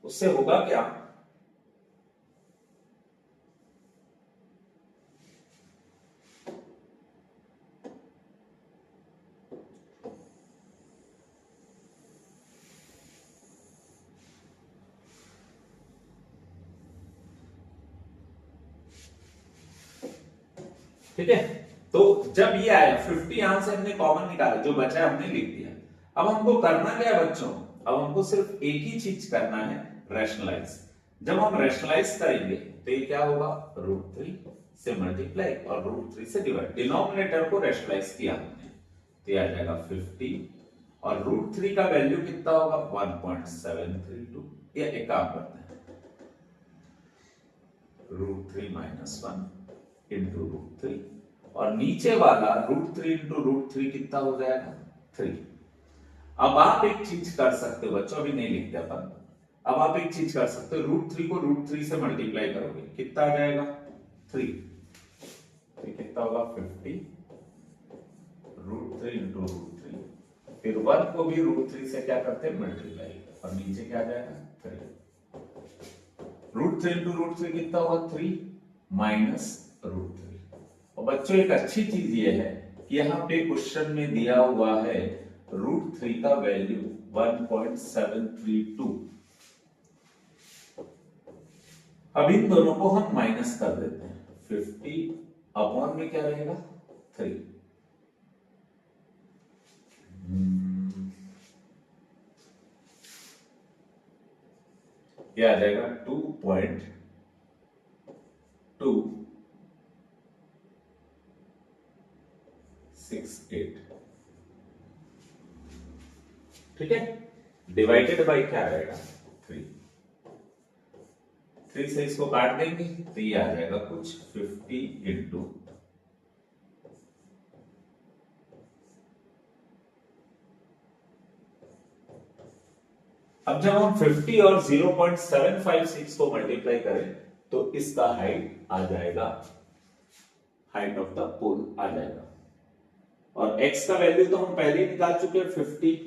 उससे होगा क्या, ठीक है। तो जब ये आया 50, यहां से हमने कॉमन निकाला, जो बचा हमने लिख दिया। अब हमको करना क्या है बच्चों, अब हमको सिर्फ एक ही चीज करना है, रैशनलाइज। जब हम रैशनलाइज करेंगे तो ये क्या होगा, √3 से मल्टीप्लाई और √3 से डिवाइड, डिनोमिनेटर को रैशनलाइज किया हमने, तो ये आ जाएगा 50, और √3 का वैल्यू कितना होगा 1.732। ये एक काम करते हैं, √3 माइनस 1 इंटू √3, और नीचे वाला √3 इंटू √3 कितना हो जाएगा 3। अब आप एक चीज कर सकते हो बच्चों, अभी नहीं लिखते अपन, अब आप एक चीज कर सकते हो, √3 को √3 से मल्टीप्लाई करोगे कितना आ जाएगा 3, तो कितना होगा 50 √3 इंटू √3, फिर 1 को भी √3 से क्या करते हैं मल्टीप्लाई, और नीचे क्या आ जाएगा 3। √3 इंटू √3 कितना होगा 3 माइनस √3। और बच्चों एक अच्छी चीज ये है कि यहाँ पे क्वेश्चन में दिया हुआ है √3 का वैल्यू 1.732। अब इन दोनों को हम माइनस कर देते हैं, 50 अपॉन में क्या रहेगा 3, ये आ जाएगा 2.268, ठीक है, डिवाइडेड बाय क्या आएगा 3, 3 से इसको काट देंगे तो ये आ जाएगा कुछ 50 इंटू अब जब हम 50 और 0.756 को मल्टीप्लाई करें तो इसका हाइट आ जाएगा, हाइट ऑफ द पोल आ जाएगा। और x का वैल्यू तो हम पहले ही निकाल चुके हैं 50,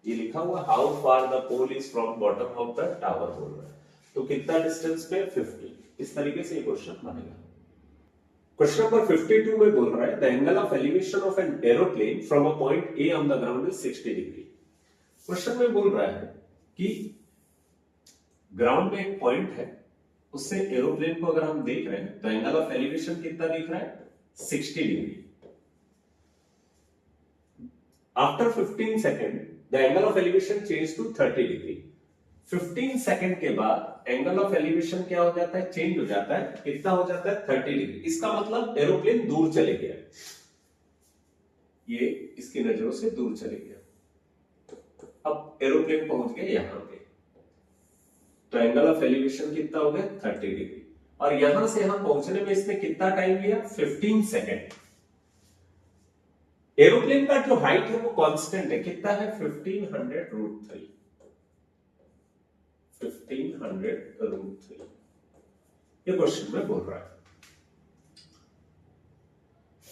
ये लिखा हुआ how far the pole is from bottom of the tower बोल रहा है, तो कितना डिस्टेंस पे 50। इस तरीके से ये क्वेश्चन बनेगा। क्वेश्चन नंबर 52 में बोल रहा है the angle of elevation of an aeroplane from a point A on the ground is 60 degree. Question में बोल रहा है कि ग्राउंड में एक पॉइंट है, उससे एरोप्लेन को अगर हम देख रहे हैं तो एंगल ऑफ एलिवेशन कितना दिख रहा है 60 degree. After 15 second the angle of elevation change to 30 degree. 15 second के बाद एंगल ऑफ एलिवेशन क्या हो जाता है, चेंज हो जाता है, कितना हो जाता है 30 डिग्री। इसका मतलब एरोप्लेन दूर चले गया, ये इसकी नजरों से दूर चले गया। अब एरोप्लेन पहुंच गया यहां पे, तो एंगल ऑफ एलिवेशन कितना हो गया 30 डिग्री, और यहां से हम पहुंचने में इसने कितना टाइम लिया 15 सेकेंड। एरोप्लेन का जो हाइट है वो कांस्टेंट है, कितना है 1500√3, 1500√3, ये क्वेश्चन में बोल रहा है।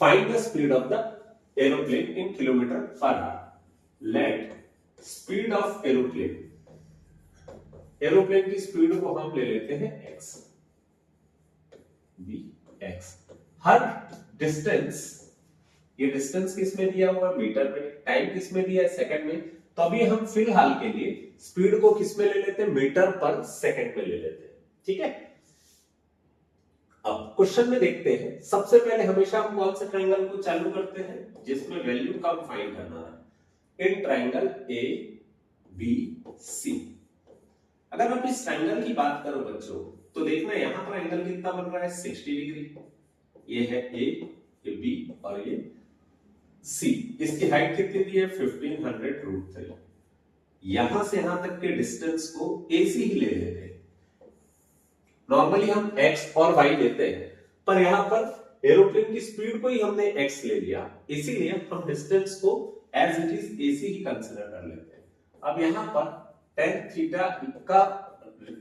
Find the speed of the aeroplane in kilometre per hour. Let speed of aeroplane, aeroplane की स्पीड को हम ले लेते हैं x, vx। हर डिस्टेंस, ये डिस्टेंस किस में दिया हुआ है मीटर में, टाइम किस में दिया है सेकंड में, तो अभी हम फिलहाल के लिए स्पीड को किस में ले लेते हैं मीटर पर सेकंड में ले लेते हैं, ठीक है। अब क्वेश्चन में देखते हैं, सबसे पहले हमेशा हम कौन से ट्रायंगल को चालू करते हैं जिसमें वैल्यू कम फाइंड करना है, इन ट्रायंगल ए बी सी। अगर आप इस ट्रायंगल की बात करो बच्चों तो देखना यहां पर एंगल कितना बन रहा है 60 डिग्री, ये है ए, ये बी और ये सी। इसकी हाइट कितनी दी है 1500√3। यहां से यहां तक के डिस्टेंस को AC ही ले लेते हैं। नॉर्मली हम x और y लेते हैं, पर यहां पर एरोप्लेन की स्पीड को ही हमने x ले लिया, इसीलिए हम डिस्टेंस को एज इट इज AC ही कंसीडर कर लेते हैं। अब यहां पर tan थीटा का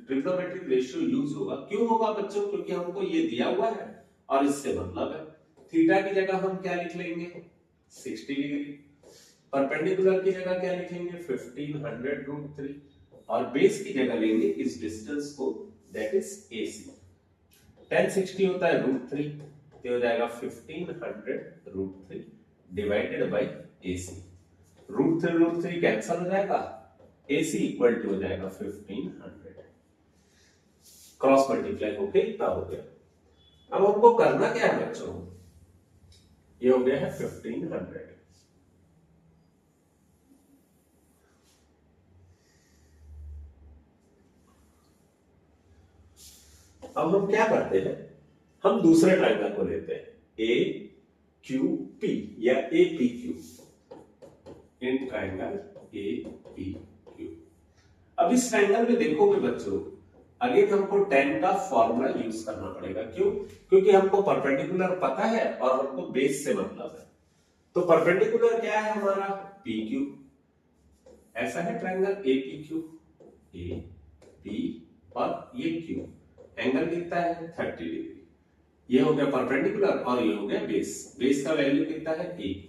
ट्रिग्नोमेट्रिक रेशियो यूज होगा। क्यों होगा बच्चों, क्योंकि हमको ये दिया हुआ है और इससे मतलब है थीटा की जगह हम क्या लिख लेंगे 60 डिग्री, परपेंडिकुलर की जगह क्या लिखेंगे 1500√3, और बेस की जगह लेंगे इस डिस्टेंस को, दैट इज AC। tan 60 होता है √3, तो हो जाएगा 1500√3 डिवाइडेड बाय AC। √3 कैंसिल हो जाएगा, AC इक्वल टू हो जाएगा 1500, क्रॉस मल्टीप्लाई होके इतना हो गया। अब हमको करना क्या है बच्चों, ये हो गया है 1500। अब हम क्या करते हैं, हम दूसरे ट्रायंगल को लेते हैं AQP या APQ, इन ट्रायंगल APQ। अब इस ट्रायंगल में देखोगे बच्चों अगेन हमको tan का फॉर्मूला यूज करना पड़ेगा। क्यों? क्योंकि हमको परपेंडिकुलर पता है और हमको बेस से मतलब है। तो परपेंडिकुलर क्या है हमारा? PQ। ऐसा है ट्रायंगल APQ, AP और ये Q। एंगल कितना है? 30 डिग्री। ये हो गया परपेंडिकुलर और ये हो गया बेस। बेस का वैल्यू कितना है? AQ।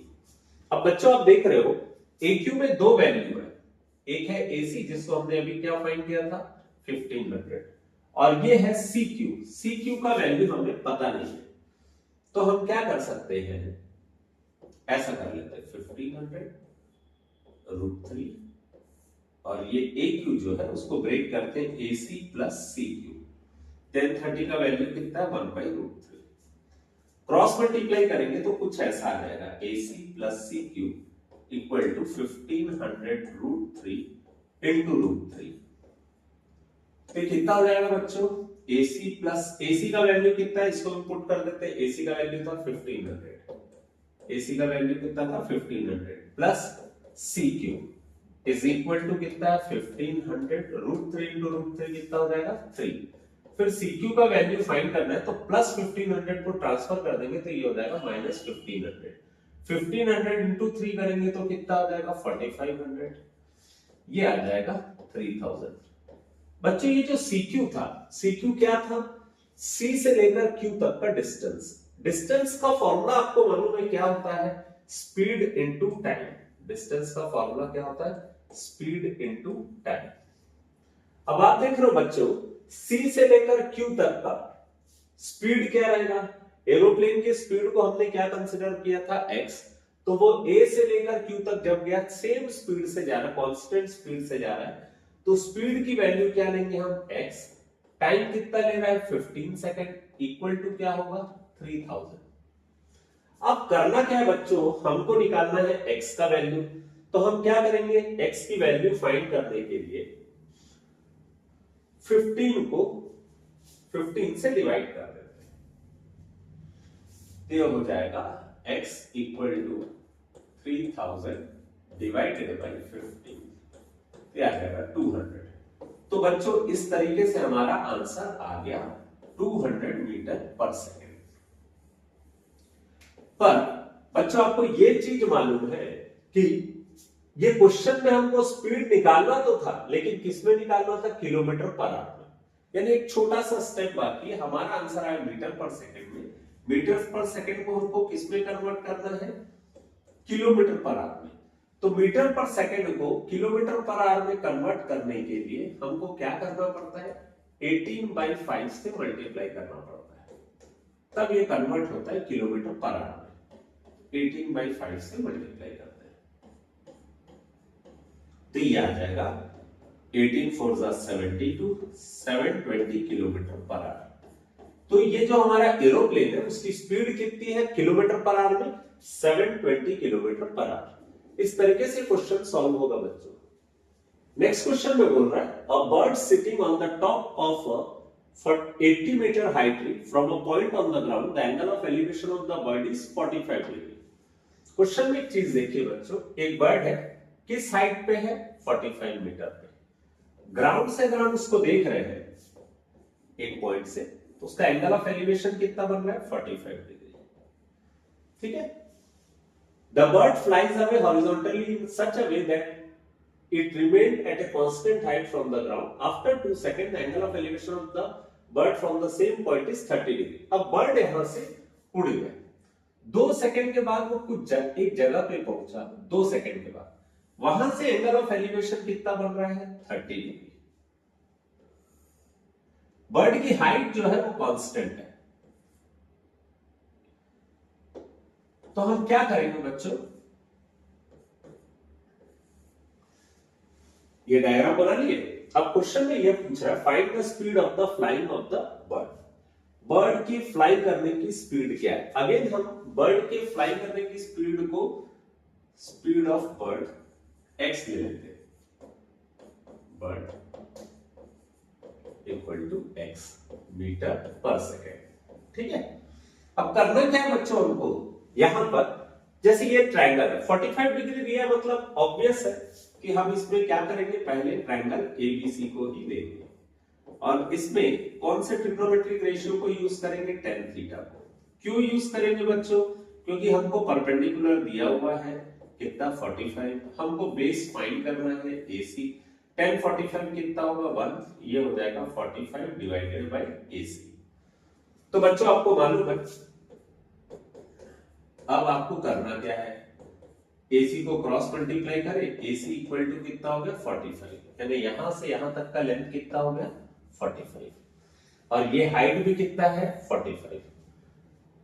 अब बच्चों आप देख रहे हो AQ में दो वैल्यू है, एक है AC जिसको हमने अभी क्या फाइंड किया था 1500, और ये है CQ। CQ का वैल्यू हमें पता नहीं है, तो हम क्या कर सकते हैं, ऐसा कर लेते हैं 1500√3 और ये AQ जो है उसको ब्रेक करते हैं AC प्लस CQ। 1030 का वैल्यू कितना है? 1/√3। क्रॉस मल्टीप्लाई करेंगे तो कुछ ऐसा आ जाएगा AC plus CQ equal to 1500√3 into √3। तो कितना हो जाएगा बच्चों? AC प्लस AC का वैल्यू कितना है इसको हम पुट कर देते हैं। AC का वैल्यू था 1500, AC का वैल्यू कितना था 1500 plus CQ is equal to कितना है 1500√3 इंटू √3 कितना हो जाएगा 3। फिर CQ का वैल्यू फाइंड करना है तो प्लस 1500 को ट्रांसफर कर देंगे तो ये हो जाएगा माइनस 1500। 1500 इंटू 3 करेंगे तो कितना आ जाएगा 4500, ये आ जाएगा 3000। बच्चों ये जो CQ था, CQ क्या था? C से लेकर Q तक का डिस्टेंस। डिस्टेंस का फॉर्मूला आपको मालूम है क्या होता है? Speed into time. डिस्टेंस का फॉर्मूला क्या होता है? Speed into time. अब आप देख रहे हो बच्चों C से लेकर Q तक का स्पीड क्या रहेगा? एरोप्लेन की स्पीड को हमने क्या कंसीडर किया था? x। तो वो A से लेकर Q तक जब गया सेम स्पीड से जा रहा है, कांस्टेंट स्पीड से जा रहा है, तो स्पीड की वैल्यू क्या लेंगे हम? x। टाइम कितना ले रहा है? 15 सेकंड इक्वल टू क्या होगा? 3000। अब करना क्या है बच्चों? हमको निकालना है x का वैल्यू। तो हम क्या करेंगे? x की वैल्यू फाइंड करने के लिए 15 को 15 से डिवाइड कर देते हैं, तो हो जाएगा x equal to 3000 divided by 15, ये आ जाएगा 200। तो बच्चों इस तरीके से हमारा आंसर आ गया 200 मीटर पर सेकेंड। पर बच्चों आपको ये चीज मालूम है कि ये क्वेश्चन में हमको स्पीड निकालना तो था, लेकिन किसमें निकालना था? किलोमीटर पर आवर में। यानी एक छोटा सा स्टेप बाकी है, हमारा आंसर आया मीटर पर सेकंड में। मीटर पर सेकंड को हमको किसमें कन्वर्ट करना है? किलोमीटर पर आवर में। तो मीटर पर सेकंड को किलोमीटर पर आवर में कन्वर्ट करने के लिए हमको क्या करना पड़ता है? 18/5 से मल्टीप्लाई करना पड़ता है, तब ये कन्वर्ट होता है किलोमीटर पर आवर में। 18/5 से मल्टीप्लाई करते हैं तो ये आ जाएगा 18 4 72, 720 किलोमीटर पर आवर। तो ये जो हमारा एरोप्लेन है उसकी स्पीड कितनी है किलोमीटर पर आवर में? 720 किलोमीटर पर आवर। इस तरीके से क्वेश्चन सॉल्व होगा बच्चों। नेक्स्ट क्वेश्चन में बोल रहा है a bird sitting on the top of a 80 metre high tree from a point on the ground, the angle of elevation of the bird is 45 degree. Question में एक चीज देखिए बच्चों, एक बर्ड है, किस हाइट पे है? 45 मीटर पे। ग्राउंड से अगर हम उसको देख रहे हैं एक पॉइंट से, तो उसका एंगल ऑफ एलिवेशन कितना बन रहा है? 45 डिग्री। ठीक है। The bird flies away horizontally in such a way that it remained at a constant height from the ground. After 2 seconds, the angle of elevation of the bird from the same point is 30 degree. अब bird यहां से उड़ गया, 2 second के बाद वो कुछ एक जगह पे पहुंचा, 2 सेकंड के बाद वहां से एंगल ऑफ एलिवेशन कितना बन रहा है? 30 डिग्री। बर्ड की हाइट जो है वो कांस्टेंट है। तो हम क्या करेंगे बच्चों, ये डायग्राम बना लिए। अब क्वेश्चन में ये पूछ रहा है find the speed of the flying of the bird. Bird की फ्लाई करने की स्पीड क्या है? अगेन हम बर्ड के फ्लाई करने की स्पीड को स्पीड ऑफ बर्ड एक्स ले लेते हैं। Bird equal to x metre per second. ठीक है। अब करना क्या है बच्चों हमको, यहां पर जैसे ये ट्रायंगल है 45 डिग्री दिया, मतलब ऑब्वियस है कि हम इसमें क्या करेंगे, पहले ट्रायंगल एबीसी को ही लेंगे। और इसमें कौन से ट्रिग्नोमेट्रिक रेशियो को यूज करेंगे, tan थीटा को। क्यों यूज करेंगे बच्चों, क्योंकि हमको परपेंडिकुलर दिया हुआ है कितना 45, हमको बेस फाइंड करना है AC। tan 45 कितना होगा 1, ये हो जाएगा 45 डिवाइडेड बाय AC। तो बच्चों आपको मालूम है, अब आपको करना क्या है, AC को क्रॉस मल्टीप्लाई करें, AC इक्वल टू कितना हो गया 45, यानी यहां से यहां तक का लेंथ कितना हो गया 45, और ये हाइट भी कितना है 45।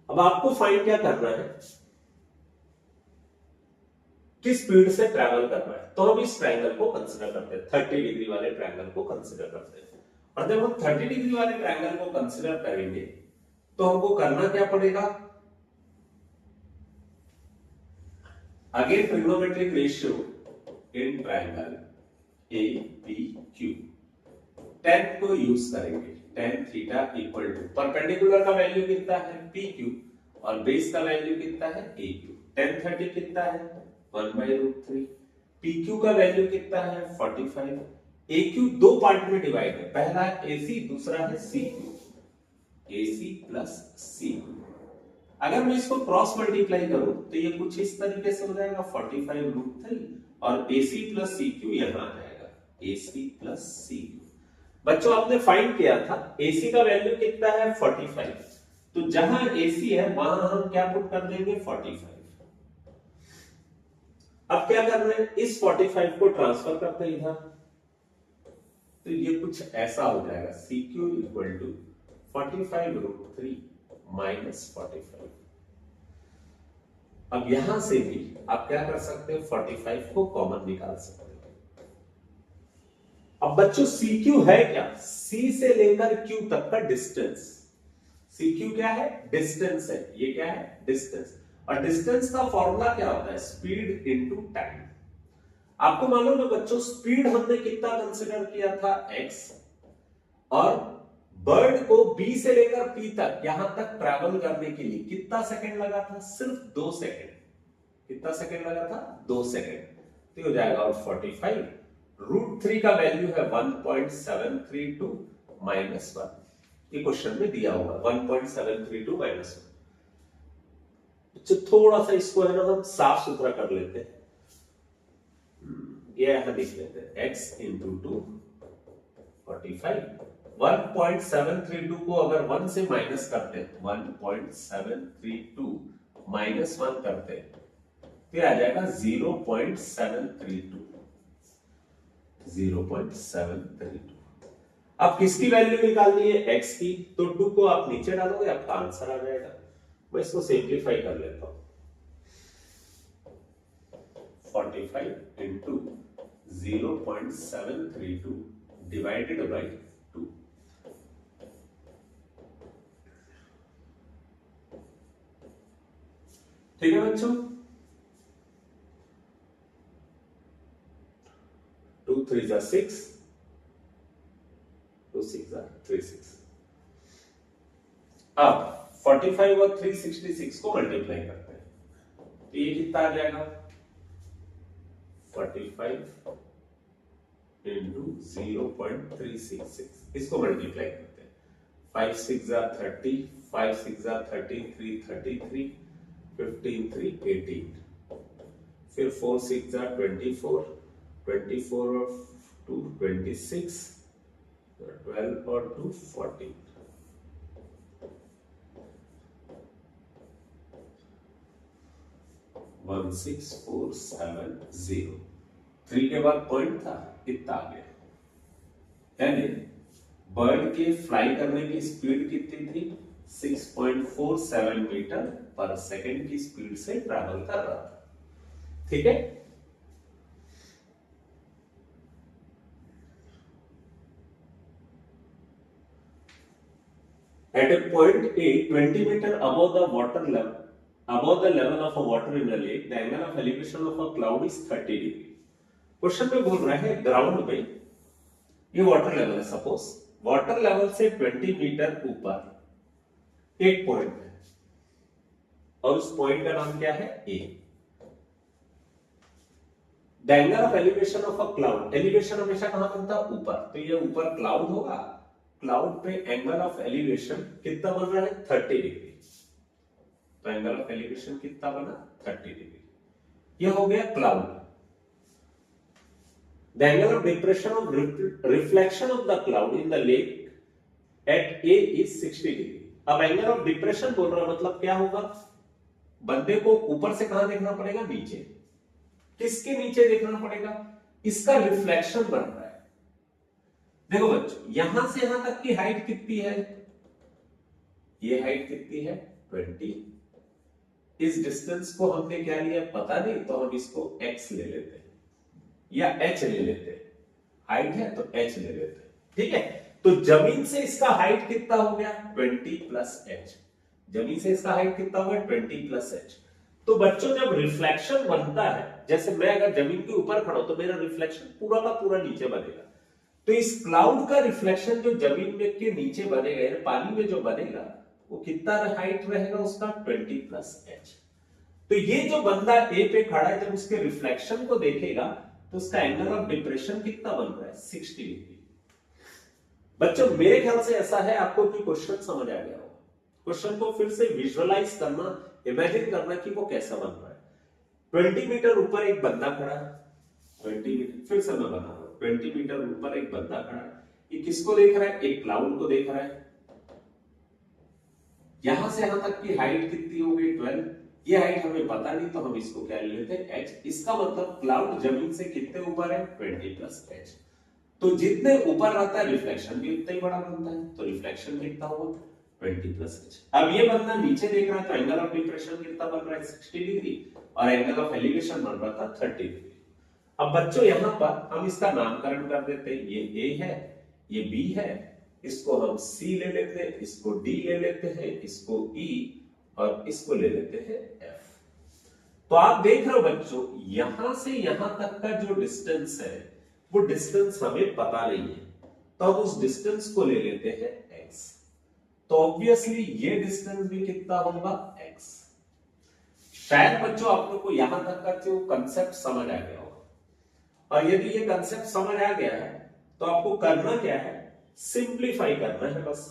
अब आपको फाइंड क्या करना है, किस स्पीड से ट्रैवल कर रहा है। तो हम इस ट्रायंगल को कंसीडर करते हैं, 30 डिग्री वाले ट्रायंगल को कंसीडर करते हैं। और जब हम 30 डिग्री वाले ट्रायंगल को कंसीडर करेंगे तो हमको करना क्या पड़ेगा, again trigonometric ratio in triangle APQ, tan को यूज करेंगे, tan theta equal to perpendicular का वैल्यू कितना है PQ और बेस का वैल्यू कितना है AQ। tan 30 कितना है 1/√3, PQ का वैल्यू कितना है 45, AQ दो पार्ट में डिवाइड है, पहला है AC, दूसरा है CQ, AC प्लस CQ। अगर मैं इसको क्रॉस मल्टीप्लाई करूं तो ये कुछ इस तरीके से हो जाएगा 45√3 और AC प्लस CQ यहां आ जाएगा AC प्लस CQ। बच्चों आपने फाइंड किया था AC का वैल्यू कितना है 45, तो जहां AC है वहां हम क्या पुट कर देंगे 45। अब क्या कर रहे हैं, इस 45 को ट्रांसफर करते हैं इधर, तो ये कुछ ऐसा हो जाएगा CQ इक्वल टू 45√3 माइनस 45। अब यहां से भी आप क्या कर सकते हैं, 45 को कॉमन निकाल सकते हैं। अब बच्चों CQ है क्या, C से लेकर Q तक का डिस्टेंस। CQ क्या है, डिस्टेंस है, ये क्या है डिस्टेंस, और डिस्टेंस का फॉर्मूला क्या होता है, स्पीड इनटू टाइम। आपको मालूम है बच्चों, स्पीड हमने कितना कंसीडर किया था x, और बर्ड को B से लेकर P तक यहां तक ट्रैवल करने के लिए कितना सेकंड लगा था, सिर्फ 2 सेकंड। कितना सेकंड लगा था 2 सेकंड, तो हो जाएगा 45, √3 का वैल्यू है 1.732 माइनस 1, ये क्वेश्चन में दिया हुआ 1.732 माइनस 1। थोड़ा सा इसको है ना हम साफ सुथरा कर लेते हैं, ये यहां लिख लेते हैं x इंटू 2 45, 1.732 को अगर 1 से माइनस करते हैं, 1.732 माइनस 1 करते हैं, फिर आ जाएगा 0.732, 0.732। अब किसकी वैल्यू निकालनी है, x की, तो 2 को आप नीचे डालोगे, आपका आंसर आ जाएगा। मैं इसको सिंप्लीफाई कर लेता हूं, 45 इंटू 0.732 डिवाइडेड बाई 2। ठीक है बच्चों, 2 3 जा 6, 2 6 जा 36। अब 45 और 366 को मल्टीप्लाई करते हैं, तो ये कितना आ जाएगा 45 इंटू 0.366, इसको मल्टीप्लाई करते हैं, 5 6 जा 30, 5 6 जा 33, 33, 15 3 18, फिर 4 6 जा 24, 24 और 2 26, 12 और 2 14। वन 6 4 7 0, 3 के बाद पॉइंट था, कितना आ गया, यानी बर्ड के फ्लाई करने की स्पीड कितनी थी, 6.47 मीटर पर सेकंड की स्पीड से ट्रैवल कर रहा था। ठीक है, at a point A 20 meter above the water level, above the level of a water in a lake, the angle of elevation of a cloud is 30 degree। Question में बोल रहा है ग्राउंड में ये वाटर लेवल है, suppose water level से 20 metre ऊपर एक पॉइंट है, और उस पॉइंट का नाम क्या है A. The angle of elevation of a cloud, elevation हमेशा कहां बनता है ऊपर, तो ये ऊपर क्लाउड होगा क्लाउड पे एंगल ऑफ एलिवेशन कितना बन रहा है 30 डिग्री। तो एंगल ऑफ एलिवेशन कितना बना 30 डिग्री। ये हो गया cloud. The angle of depression of reflection of the cloud in the lake at A is 60 degree. अब एंगल ऑफ डिप्रेशन बोल रहा मतलब क्या होगा, बंदे को ऊपर से कहां देखना पड़ेगा, नीचे। किसके नीचे देखना पड़ेगा, इसका रिफ्लेक्शन बन रहा है। देखो बच्चों, यहां से यहां तक की हाइट कितनी है, ये हाइट कितनी है 20। इस डिस्टेंस को हमने क्या लिया पता नहीं, तो हम इसको x ले लेते हैं या h ले लेते हैं। हाइट है तो h ले लेते हैं, ठीक है। तो जमीन से इसका हाइट कितना हो गया 20 प्लस h। जमीन से इसका हाइट कितना हो गया 20 प्लस h। तो बच्चों जब रिफ्लेक्शन बनता है, जैसे मैं अगर जमीन के ऊपर खड़ा हूं तो मेरा रिफ्लेक्शन पूरा का पूरा नीचे बनेगा। तो इस क्लाउड का रिफ्लेक्शन जो जमीन में के नीचे बनेगा, पानी में जो बनेगा, वो कितना हाइट रहेगा उसका 20 प्लस h। तो ये जो बंदा ए पे खड़ा है, जब उसके रिफ्लेक्शन को देखेगा तो उसका एंगल ऑफ डिप्रेशन कितना बन रहा है 60 डिग्री। बच्चों मेरे ख्याल से ऐसा है आपको कि क्वेश्चन समझ आ गया होगा। क्वेश्चन को फिर से विजुअलाइज करना, इमेजिन करना कि वो कैसा बन रहा है। 20 मीटर ऊपर एक बंदा खड़ा है, 20 मीटर, फिर से मैं बना रहा हूं, 20 मीटर ऊपर एक बंदा खड़ा है। ये किसको देख रहा है, एक क्लाउड को देख रहा है। यहां से यहां तक की हाइट कितनी हो गई 12। ये हाइट हमें पता नहीं, तो हम इसको क्या ले लेते हैं h। इसका मतलब क्लाउड जमीन से कितने ऊपर है 20 प्लस h। तो जितने ऊपर रहता है रिफ्लेक्शन भी उतना ही बड़ा बनता है, तो रिफ्लेक्शन कितना होगा 20 प्लस h। अब ये बंदा नीचे देख रहा है तो एंगल ऑफ डिप्रेशन कितना बन रहा है 60 डिग्री, और एंगल ऑफ एलिवेशन बन रहा था 30 डिग्री। अब बच्चों यहां पर हम इसका नामकरण कर देते हैं, ये a है, ये b है, इसको हम c ले लेते हैं, इसको d ले लेते हैं, इसको e, और इसको ले लेते हैं f। तो आप देख रहे हो बच्चों, यहां से यहां तक का जो डिस्टेंस है वो डिस्टेंस हमें पता नहीं है, तो हम उस डिस्टेंस को ले लेते हैं x। तो ऑब्वियसली ये डिस्टेंस भी कितना होगा x। शायद बच्चों आप लोग को यहां तक का जो कंसेप्ट समझ आ गया होगा, और यदि ये कंसेप्ट समझ आ गया है तो आपको करना क्या है, सिंप्लीफाई करना है बस।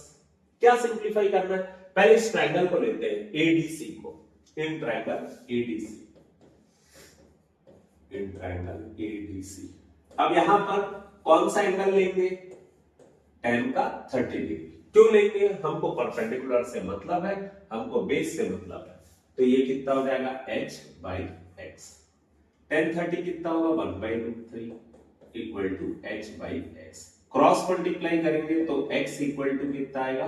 क्या सिंप्लीफाई करना है, पहले इस ट्रायंगल को लेते हैं एडीसी को, in triangle ADC, in triangle ADC. अब यहां पर कौन सा एंगल लेंगे, tan का 30 डिग्री। क्यों लेंगे, हमको परपेंडिकुलर से मतलब है, हमको बेस से मतलब है। तो ये कितना हो जाएगा h बाई x। tan 30 कितना होगा 1/√3 equal to h by x। Cross multiply करेंगे तो x इक्वल टू कितना आएगा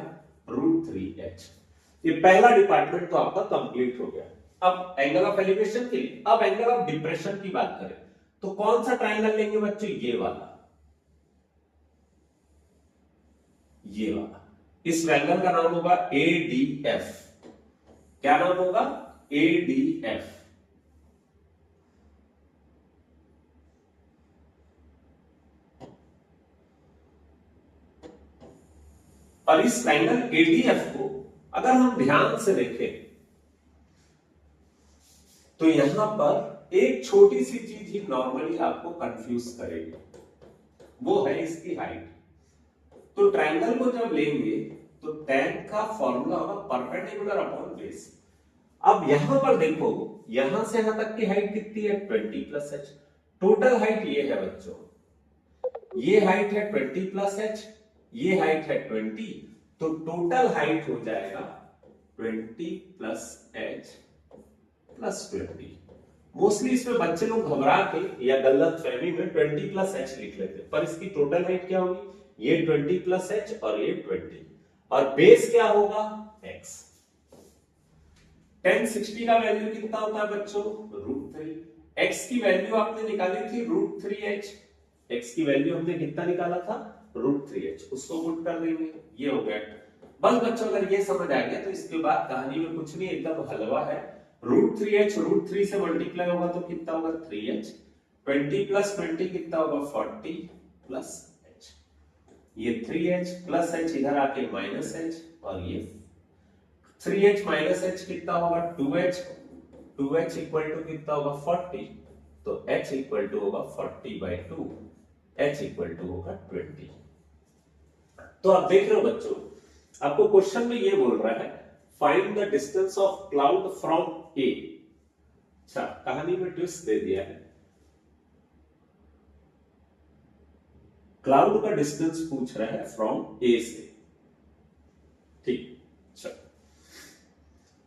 √3h। ये पहला डिपार्टमेंट तो आपका कंप्लीट हो गया। अब एंगल ऑफ एलिवेशन के लिए, अब एंगल ऑफ डिप्रेशन की बात करें तो कौन सा ट्रायंगल लेंगे बच्चों, ये वाला, ये वाला। इस ट्रायंगल का नाम होगा ADF। क्या नाम होगा ADF। और इस ट्रायंगल ADF को अगर हम ध्यान से देखें तो यहां पर एक छोटी सी चीज ही नॉर्मली आपको कंफ्यूज करेगी, वो है इसकी हाइट। तो ट्रायंगल को जब लेंगे तो tan का फॉर्मूला होगा परपेंडिकुलर अपॉन बेस। अब यहां पर देखो, यहां से यहां तक की हाइट कितनी है 20 प्लस h। टोटल हाइट ये है बच्चों, ये हाइट है 20 प्लस h, ये हाइट है 20, तो टोटल हाइट हो जाएगा 20 प्लस h प्लस 20। मोस्टली इसमें बच्चे लोग घबरा के या गलत फहमी में 20 प्लस h लिख लेते हैं, पर इसकी टोटल हाइट क्या होगी, ये 20 प्लस h और ये 20, और बेस क्या होगा x। tan 60 का वैल्यू कितना होता है बच्चों √3। x की वैल्यू आपने निकाली थी √3h, x की वैल्यू हमने कितना निकाला था √3h, उसको पुट कर देंगे, ये हो गया। बस बच्चों अगर ये समझ आ गया तो इसके बाद कहानी में कुछ नहीं, एकदम हलवा है। √3h √3 से मल्टीप्लाई होगा तो कितना होगा 3h, 20 प्लस 20 कितना होगा 40 प्लस h, ये 3h प्लस h इधर आके माइनस h, और ये 3h माइनस h कितना होगा 2h, 2h इक्वल टू कितना होगा 40, तो h इक्वल टू होगा 40/2, h इक्वल टू होगा 20। तो आप देख रहे हो बच्चों, आपको क्वेश्चन में ये बोल रहा है find the distance of cloud from A. अच्छा, कहानी में ट्विस्ट दे दिया है, क्लाउड का डिस्टेंस पूछ रहा है फ्रॉम ए से। ठीक, चलो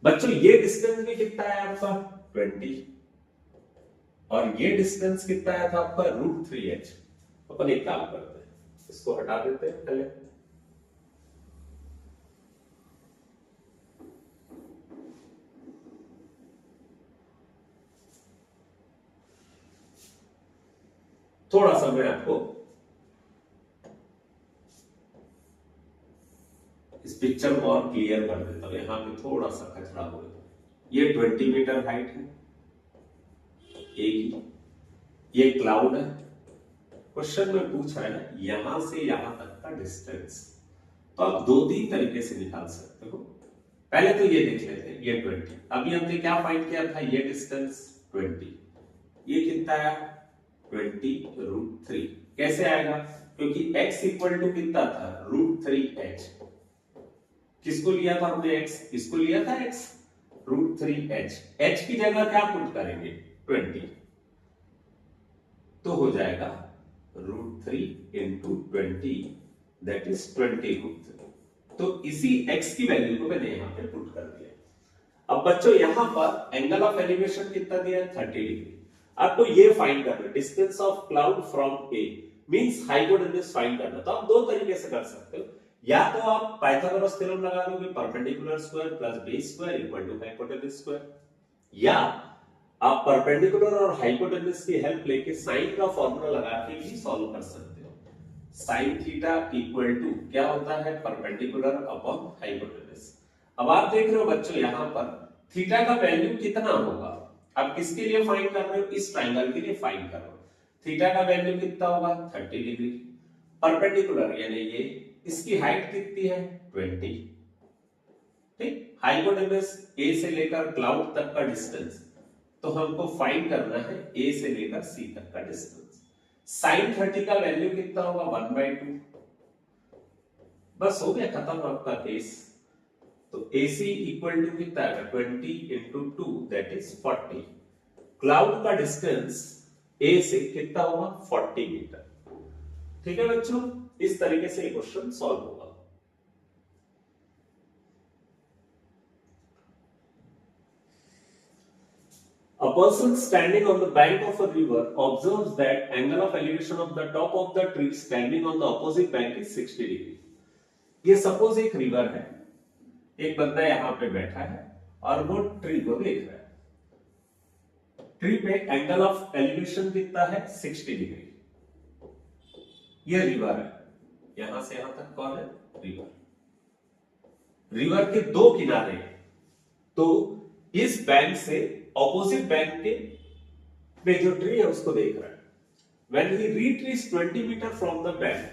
बच्चों, ये डिस्टेंस भी कितना है आपका 20, और ये डिस्टेंस कितना आया था आपका √3h। अपन एक काम करते हैं, इसको हटा देते हैं पहले। थोड़ा सा मैं आपको इस पिक्चर को और क्लियर कर देता हूं, यहां पे थोड़ा सा कचरा हो गया। ये 20 मीटर हाइट है ए की, ये क्लाउड है। क्वेश्चन में पूछ रहा है यहां से यहां तक का डिस्टेंस, तो आप दो तीन तरीके से निकाल सकते हो। पहले तो ये देख लेते हैं, ये 20, अभी हमने क्या फाइंड किया था, ये डिस्टेंस 20, ये कितना आया 20√3। कैसे आएगा, क्योंकि x इक्वल टू कितना था √3h। किसको लिया था हमने x, इसको लिया था x, √3h। h की जगह क्या पुट करेंगे 20, तो हो जाएगा √3 into 20, दैट इज 20√3। तो इसी x की वैल्यू को मैंने यहां पे पुट कर दिया। अब बच्चों यहां पर एंगल ऑफ एलिवेशन कितना दिया है 30 डिग्री। आपको ये फाइंड करना है distance of cloud from A, means hypotenuse find करना। तो आप दो तरीके से कर सकते हो, या तो आप पाइथागोरस थ्योरम लगा दोगे, perpendicular square plus base square equal to hypotenuse square, या आप परपेंडिकुलर और हाइपोटेन्यूज की हेल्प लेके साइन का फॉर्मूला लगा के भी सॉल्व कर सकते हो। साइन थीटा इक्वल टू क्या होता है परपेंडिकुलर अपॉन हाइपोटेन्यूज। अब आप देख रहे हो बच्चों यहां पर थीटा का वैल्यू कितना होगा, आप किसके लिए फाइंड कर रहे हो, इस ट्रायंगल के लिए फाइंड कर रहे हो। थीटा का वैल्यू कितना होगा 30 डिग्री। परपेंडिकुलर यानी ये, इसकी हाइट कितनी है 20। ठीक, हाइपोटेन्यूज ए से लेकर क्लाउड तक का डिस्टेंस, तो हमको फाइंड करना है ए से लेकर सी तक का डिस्टेंस। साइन 30 का वैल्यू कितना होगा 1/2। बस हो गया खत्म आपका केस। तो AC इक्वल टू कितना है 20 into 2 दैट इज 40। क्लाउड का डिस्टेंस A से कितना होगा 40 मीटर। ठीक है बच्चों, इस तरीके से ये क्वेश्चन सॉल्व होगा। A person standing on the bank of a river observes that angle of elevation of the top of the tree standing on the opposite bank is 60 degree। ये सपोज एक रिवर है, एक बंदा यहां पे बैठा है और वो ट्री को देख रहा है। ट्री पे एंगल ऑफ एलिवेशन कितना है 60 डिग्री। ये रिवर है, यहां से यहां तक कौन है रिवर। रिवर के दो किनारे, तो इस बैंक से ऑपोजिट बैंक के पे जो ट्री है उसको देख रहा है। When he reaches 20 metre from the bank,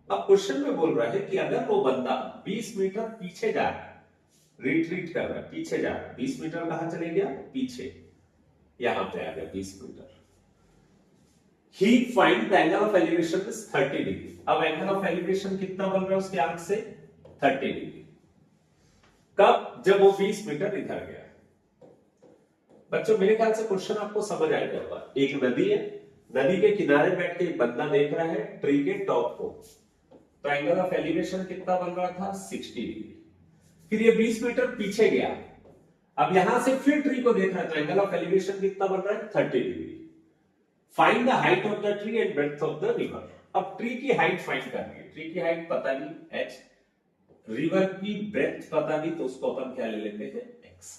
अब क्वेश्चन में बोल रहा है कि अगर वो बंदा 20 मीटर पीछे जा रहा है, रिट्रीट कर रहा है, पीछे जा रहा है, 20 मीटर कहां चले गया पीछे, यहां पे आ गया 20 metre. He find the angle of elevation is 30 degree. अब एंगल ऑफ एलिवेशन कितना बन रहा है उसकी आंख से 30 डिग्री। कब, जब वो 20 मीटर इधर गया। बच्चों मेरे ख्याल से क्वेश्चन आपको समझ आ गया होगा। एक नदी है, नदी के किनारे बैठ के एक बंदा देख रहा है ट्री के टॉप को, तो एंगल ऑफ एलिवेशन कितना बन रहा था 60 डिग्री। फिर ये 20 मीटर पीछे गया, अब यहां से फिर ट्री को देख रहा है, तो एंगल ऑफ एलिवेशन कितना बन रहा है 30 degree. Find the height of the tree and breadth of the river. अब ट्री की हाइट फाइंड करनी है। ट्री की हाइट पता नहीं h, रिवर की ब्रेड्थ पता नहीं, तो उसको अपन क्या ले लेते हैं x।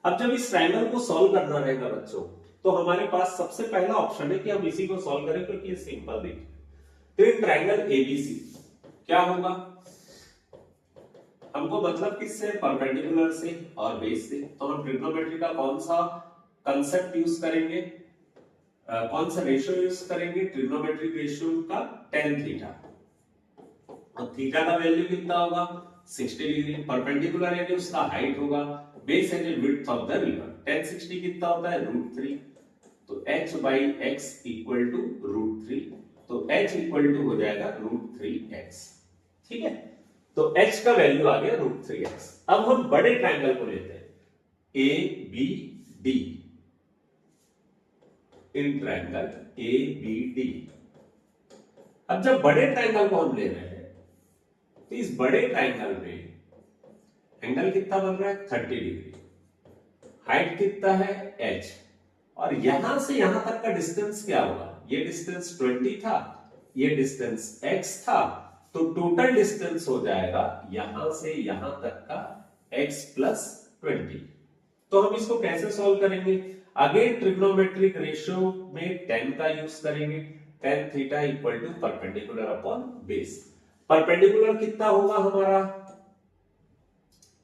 अब जब इस ट्रायंगल को सॉल्व करना रहेगा बच्चों, तो हमारे पास सबसे पहला ऑप्शन है कि हम इसी को सॉल्व करें, क्योंकि ये सिंपल देखिए। तो एक ट्रायंगल एबीसी क्या होगा, हमको मतलब किससे, परपेंडिकुलर से और बेस से। तो हम ट्रिग्नोमेट्री का कौन सा कंसेप्ट यूज करेंगे, कौन सा रेशियो यूज करेंगे, ट्रिग्नोमेट्रिक रेशियो का tan थीटा। और थीटा का वैल्यू कितना होगा 60 डिग्री। परपेंडिकुलर यानी उसका हाइट होगा, बेस यानी width of the river. tan 60 कितना होता है √3, तो h/x इक्वल टू √3 तो h इक्वल टू हो जाएगा √3x। ठीक है, तो h का वैल्यू आ गया √3x। अब हम बड़े ट्रायंगल को लेते हैं, ABD, इन ट्रायंगल ABD। अब जब बड़े ट्रायंगल को हम ले रहे हैं तो इस बड़े ट्रायंगल में एंगल कितना बन रहा है 30 डिग्री, हाइट कितना है h, और यहां से यहां तक का डिस्टेंस क्या होगा, ये डिस्टेंस 20 था, ये डिस्टेंस x था, तो टोटल डिस्टेंस हो जाएगा यहां से यहां तक का x प्लस 20। तो हम इसको कैसे सॉल्व करेंगे, अगेन ट्रिग्नोमेट्रिक रेशियो में tan का यूज करेंगे, tan theta equal to perpendicular upon base. Perpendicular कितना होगा हमारा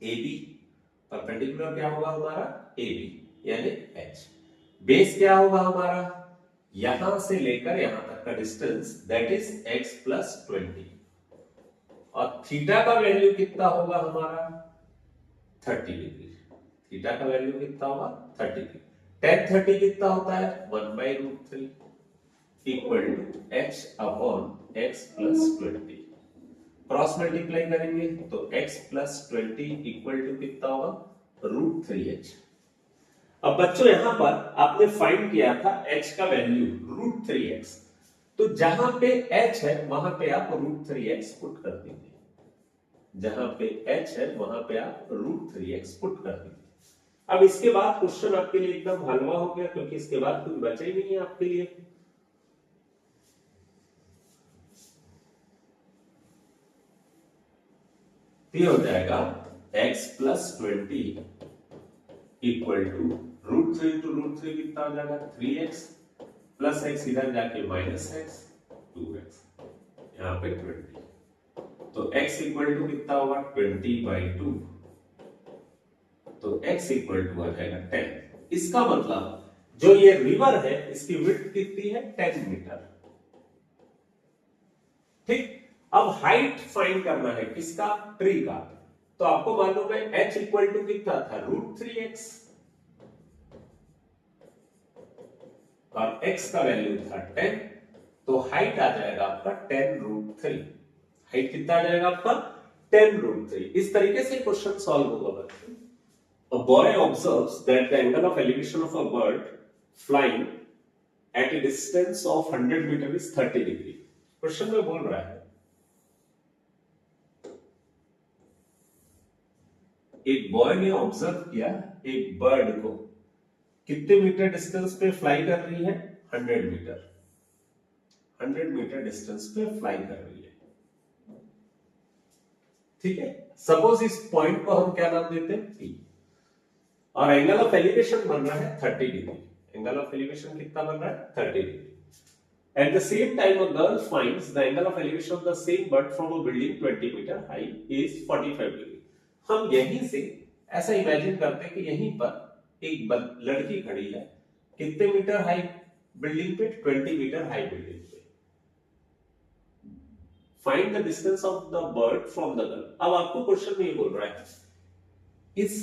AB, परपेंडिकुलर क्या होगा हमारा AB यानी h, बेस क्या होगा हमारा यहां से लेकर यहां तक का distance that is x plus 20, और थीटा का वैल्यू कितना होगा हमारा 30 डिग्री, थीटा का वैल्यू कितना होगा 30 डिग्री। tan 30 कितना होता है 1/√3 equal to h upon x plus 20। Cross multiply करेंगे तो x प्लस 20 इक्वल टू कितना होगा √3h। अब बच्चों यहां पर आपने फाइंड किया था h का वैल्यू √3x, तो जहां पे h है वहां पे आप √3x पुट कर दीजिए, जहां पे h है वहां पे आप √3x पुट कर दीजिए। अब इसके बाद क्वेश्चन आपके लिए एकदम हलवा हो गया, क्योंकि इसके बाद कुछ बचा ही नहीं है आपके लिए। ये हो जाएगा x plus 20 equal to √3 to √3 कितना हो जाएगा 3x प्लस x इधर जाके माइनस x 2x, यहाँ पे 20, तो x इक्वल टू कितना होगा 20/2, तो x इक्वल टू आ जाएगा 10। इसका मतलब जो ये रिवर है इसकी विड्थ कितनी है 10 मीटर। ठीक, अब हाइट फाइंड करना है किसका ट्री का, तो आपको मालूम है h इक्वल टू कितना था √3x और x का वैल्यू था 10, तो हाइट आ जाएगा आपका 10√3। हाइट कितना आ जाएगा आपका 10√3। इस तरीके से क्वेश्चन सॉल्व होगा बच्चों। A boy observes that the angle of elevation of a bird flying at a distance of 100 meter is 30 degree। Question में बोल रहा है एक बॉय ने ऑब्जर्व किया एक बर्ड को कितने मीटर डिस्टेंस पे फ्लाई कर रही है 100 मीटर, 100 मीटर डिस्टेंस पे फ्लाई कर रही है। ठीक है, सपोज इस पॉइंट को हम क्या नाम देते हैं P, और एंगल ऑफ एलिवेशन बन रहा है 30 डिग्री। एंगल ऑफ एलिवेशन कितना बन रहा है 30 degree. At the same time, a girl finds the angle of elevation of the same bird from a building 20 meter high is 45 degree। हम यहीं से ऐसा इमेजिन करते हैं कि यहीं पर एक लड़की खड़ी है, कितने मीटर हाई बिल्डिंग पे 20 मीटर हाई बिल्डिंग पे। Find the distance of the bird from the girl. अब आपको क्वेश्चन में ये बोल रहा है इस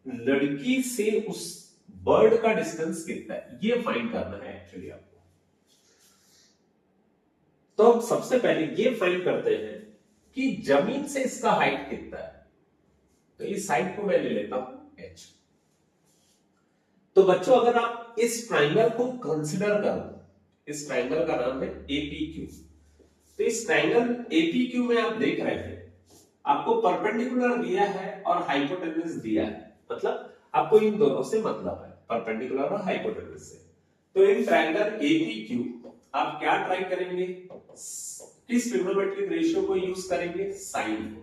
लड़की से उस बर्ड का डिस्टेंस कितना है, ये फाइंड करना है एक्चुअली आपको। तो हम सबसे पहले ये फाइंड करते हैं कि जमीन से इसका हाइट कितना है, तो इस हाइट को मैं ले लेता हूं h। तो बच्चों अगर आप इस ट्राइंगल को कंसीडर करो, इस ट्राइंगल का नाम है APQ। तो इस ट्राइंगल APQ में आप देख रहे हैं आपको परपेंडिकुलर दिया है और हाइपोटेन्यूज दिया है, मतलब आपको इन दोनों से मतलब है, परपेंडिकुलर और हाइपोटेन्यूज से। तो इन ट्राइंगल APQ आप क्या ट्राई करेंगे, किस ट्रिग्नोमेट्रिक रेशियो को यूज करेंगे साइन को।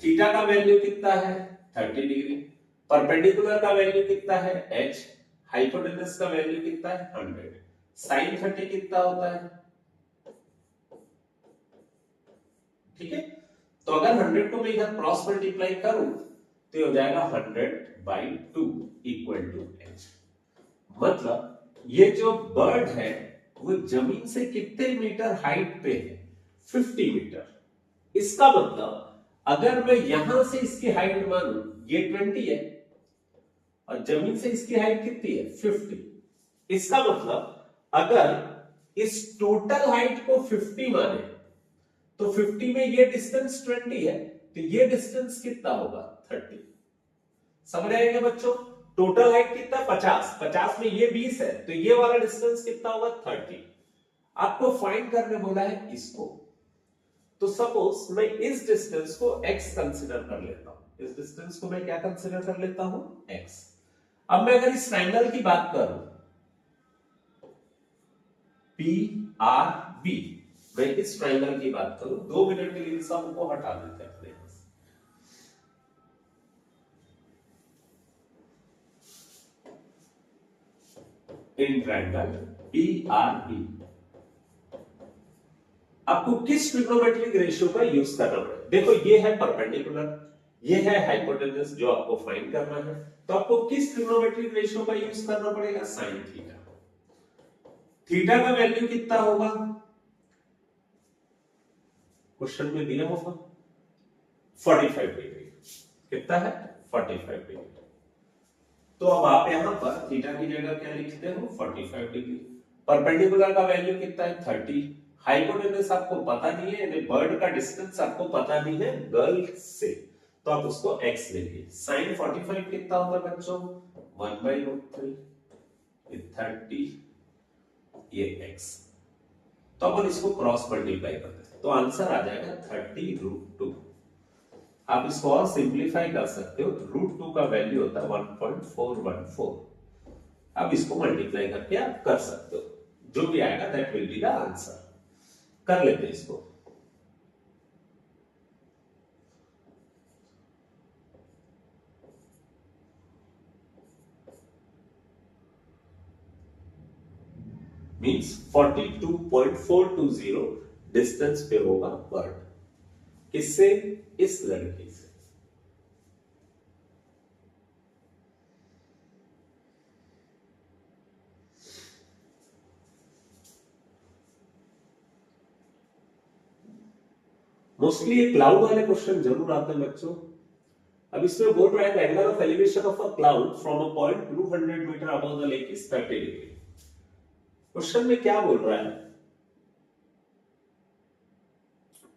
थीटा का वैल्यू कितना है 30 डिग्री, परपेंडिकुलर का वैल्यू कितना है h, हाइपोटेन्यूज का वैल्यू कितना है 100, साइन 30 कितना होता है। ठीक है, तो अगर 100 को मैं इधर क्रॉस मल्टीप्लाई करूं तो ये हो जाएगा 100/2 इक्वल टू h। मतलब ये जो बर्ड है वो जमीन से कितने मीटर हाइट पे है 50 मीटर। इसका मतलब अगर मैं यहां से इसकी हाइट मानूं ये 20 है और जमीन से इसकी हाइट कितनी है 50। इसका मतलब अगर इस टोटल हाइट को 50 माने तो 50 में ये डिस्टेंस 20 है, तो ये डिस्टेंस कितना होगा 30। समझ आएगा बच्चों? टोटल हाइट कितना 50 में ये 20 है, तो ये वाला डिस्टेंस कितना होगा 30। आपको फाइंड करने बोला है इसको, तो सपोज मैं इस डिस्टेंस को x कंसीडर कर लेता हूं। इस डिस्टेंस को मैं क्या कंसीडर कर लेता हूं x। अब मैं अगर इस ट्रायंगल की बात करूं PRB, मैं इस ट्रायंगल की बात करूं, 2 मिनट के लिए इस सब को हटा देते हैं अपने यहां से। इन ट्रायंगल PRB आपको किस ट्रिग्नोमेट्रिक रेशियो का यूज करना पड़ेगा? देखो ये है परपेंडिकुलर, ये है हाइपोटेन्यूज जो आपको फाइंड करना है, तो आपको किस ट्रिग्नोमेट्रिक रेशियो का यूज करना पड़ेगा? Sine theta. थीटा का वैल्यू कितना होगा? क्वेश्चन में दिया होगा 45 डिग्री। कितना है? 45 डिग्री। तो अब आप यहां पर थीटा की जगह क्या लिखते हो? 45 डिग्री। परपेंडिकुलर का वैल्यू कितना है? 30। हाइपोटेन्यूज आपको पता नहीं है, बर्ड का डिस्टेंस आपको पता नहीं है गर्ल से, तो आप उसको x ले लीजिए। साइन 45 कितना होगा बच्चों? 1/√3, 30, ये x। तो अपन इसको क्रॉस मल्टीप्लाई करते हैं, तो आंसर आ जाएगा 30√2। आप इसको और सिंप्लीफाई कर सकते हो, √2 का वैल्यू होता है 1.414। अब इसको मल्टीप्लाई करके आप कर सकते हो, जो भी आएगा that will be the answer. कर लेते हैं इसको। मींस 42.420 डिस्टेंस पे होगा बर्ड। किससे? इस लड़की से। मोस्टली ये क्लाउड वाले क्वेश्चन जरूर आते हैं बच्चों। अब इसमें बोल रहा है the angle of elevation of a cloud from a point 200 metre above the lake is 30 degree. Question में क्या बोल रहा है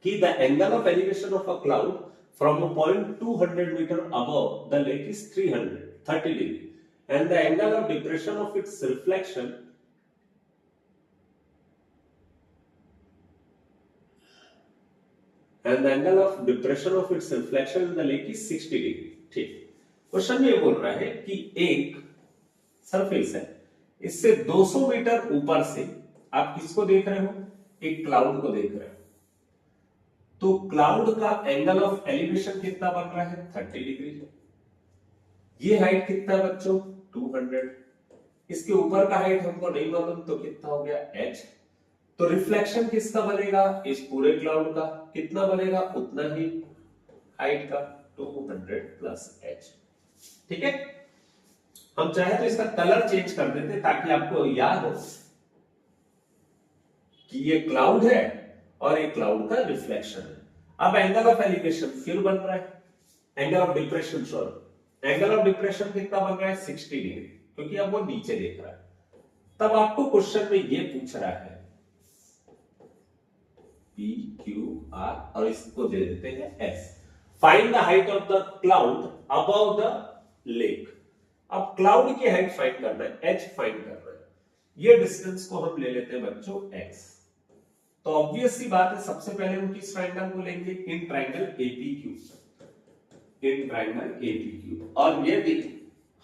कि the angle of elevation of a cloud from a point 200 metre above the lake is 30 degree and the angle of depression of its reflection and the angle of depression of its reflection in the lake is 60 degree. ठीक, question में ये बोल रहा है कि एक surface है, इससे 200 मीटर ऊपर से आप किसको देख रहे हो? एक क्लाउड को देख रहे हो। तो क्लाउड का एंगल ऑफ एलिवेशन कितना बन रहा है? 30 डिग्री। ये हाइट कितना बच्चों? 200। इसके ऊपर का हाइट हमको नहीं मालूम, तो कितना हो गया? h। तो रिफ्लेक्शन किसका बनेगा? इस पूरे क्लाउड का। कितना बनेगा? उतना ही हाइट का, 200 प्लस h। ठीक है, हम चाहे तो इसका कलर चेंज कर देते ताकि आपको याद हो कि ये क्लाउड है और ये क्लाउड का रिफ्लेक्शन है। अब एंगल ऑफ एलिवेशन फिर बन रहा है, angle of depression, sorry angle of depression कितना बन रहा है? 60 डिग्री, क्योंकि अब वो नीचे देख रहा है। तब आपको क्वेश्चन में ये पूछ रहा है P Q R और इसको दे देते हैं S। Find the height of the cloud above the lake. अब क्लाउड की हाइट फाइंड करना है, H फाइंड करना है। ये डिस्टेंस को हम ले लेते हैं बच्चों x। तो ऑब्वियस सी बात है, सबसे पहले हम किस ट्रायंगल को लेंगे? इन ट्रायंगल APQ, इन ट्रायंगल APQ। और ये भी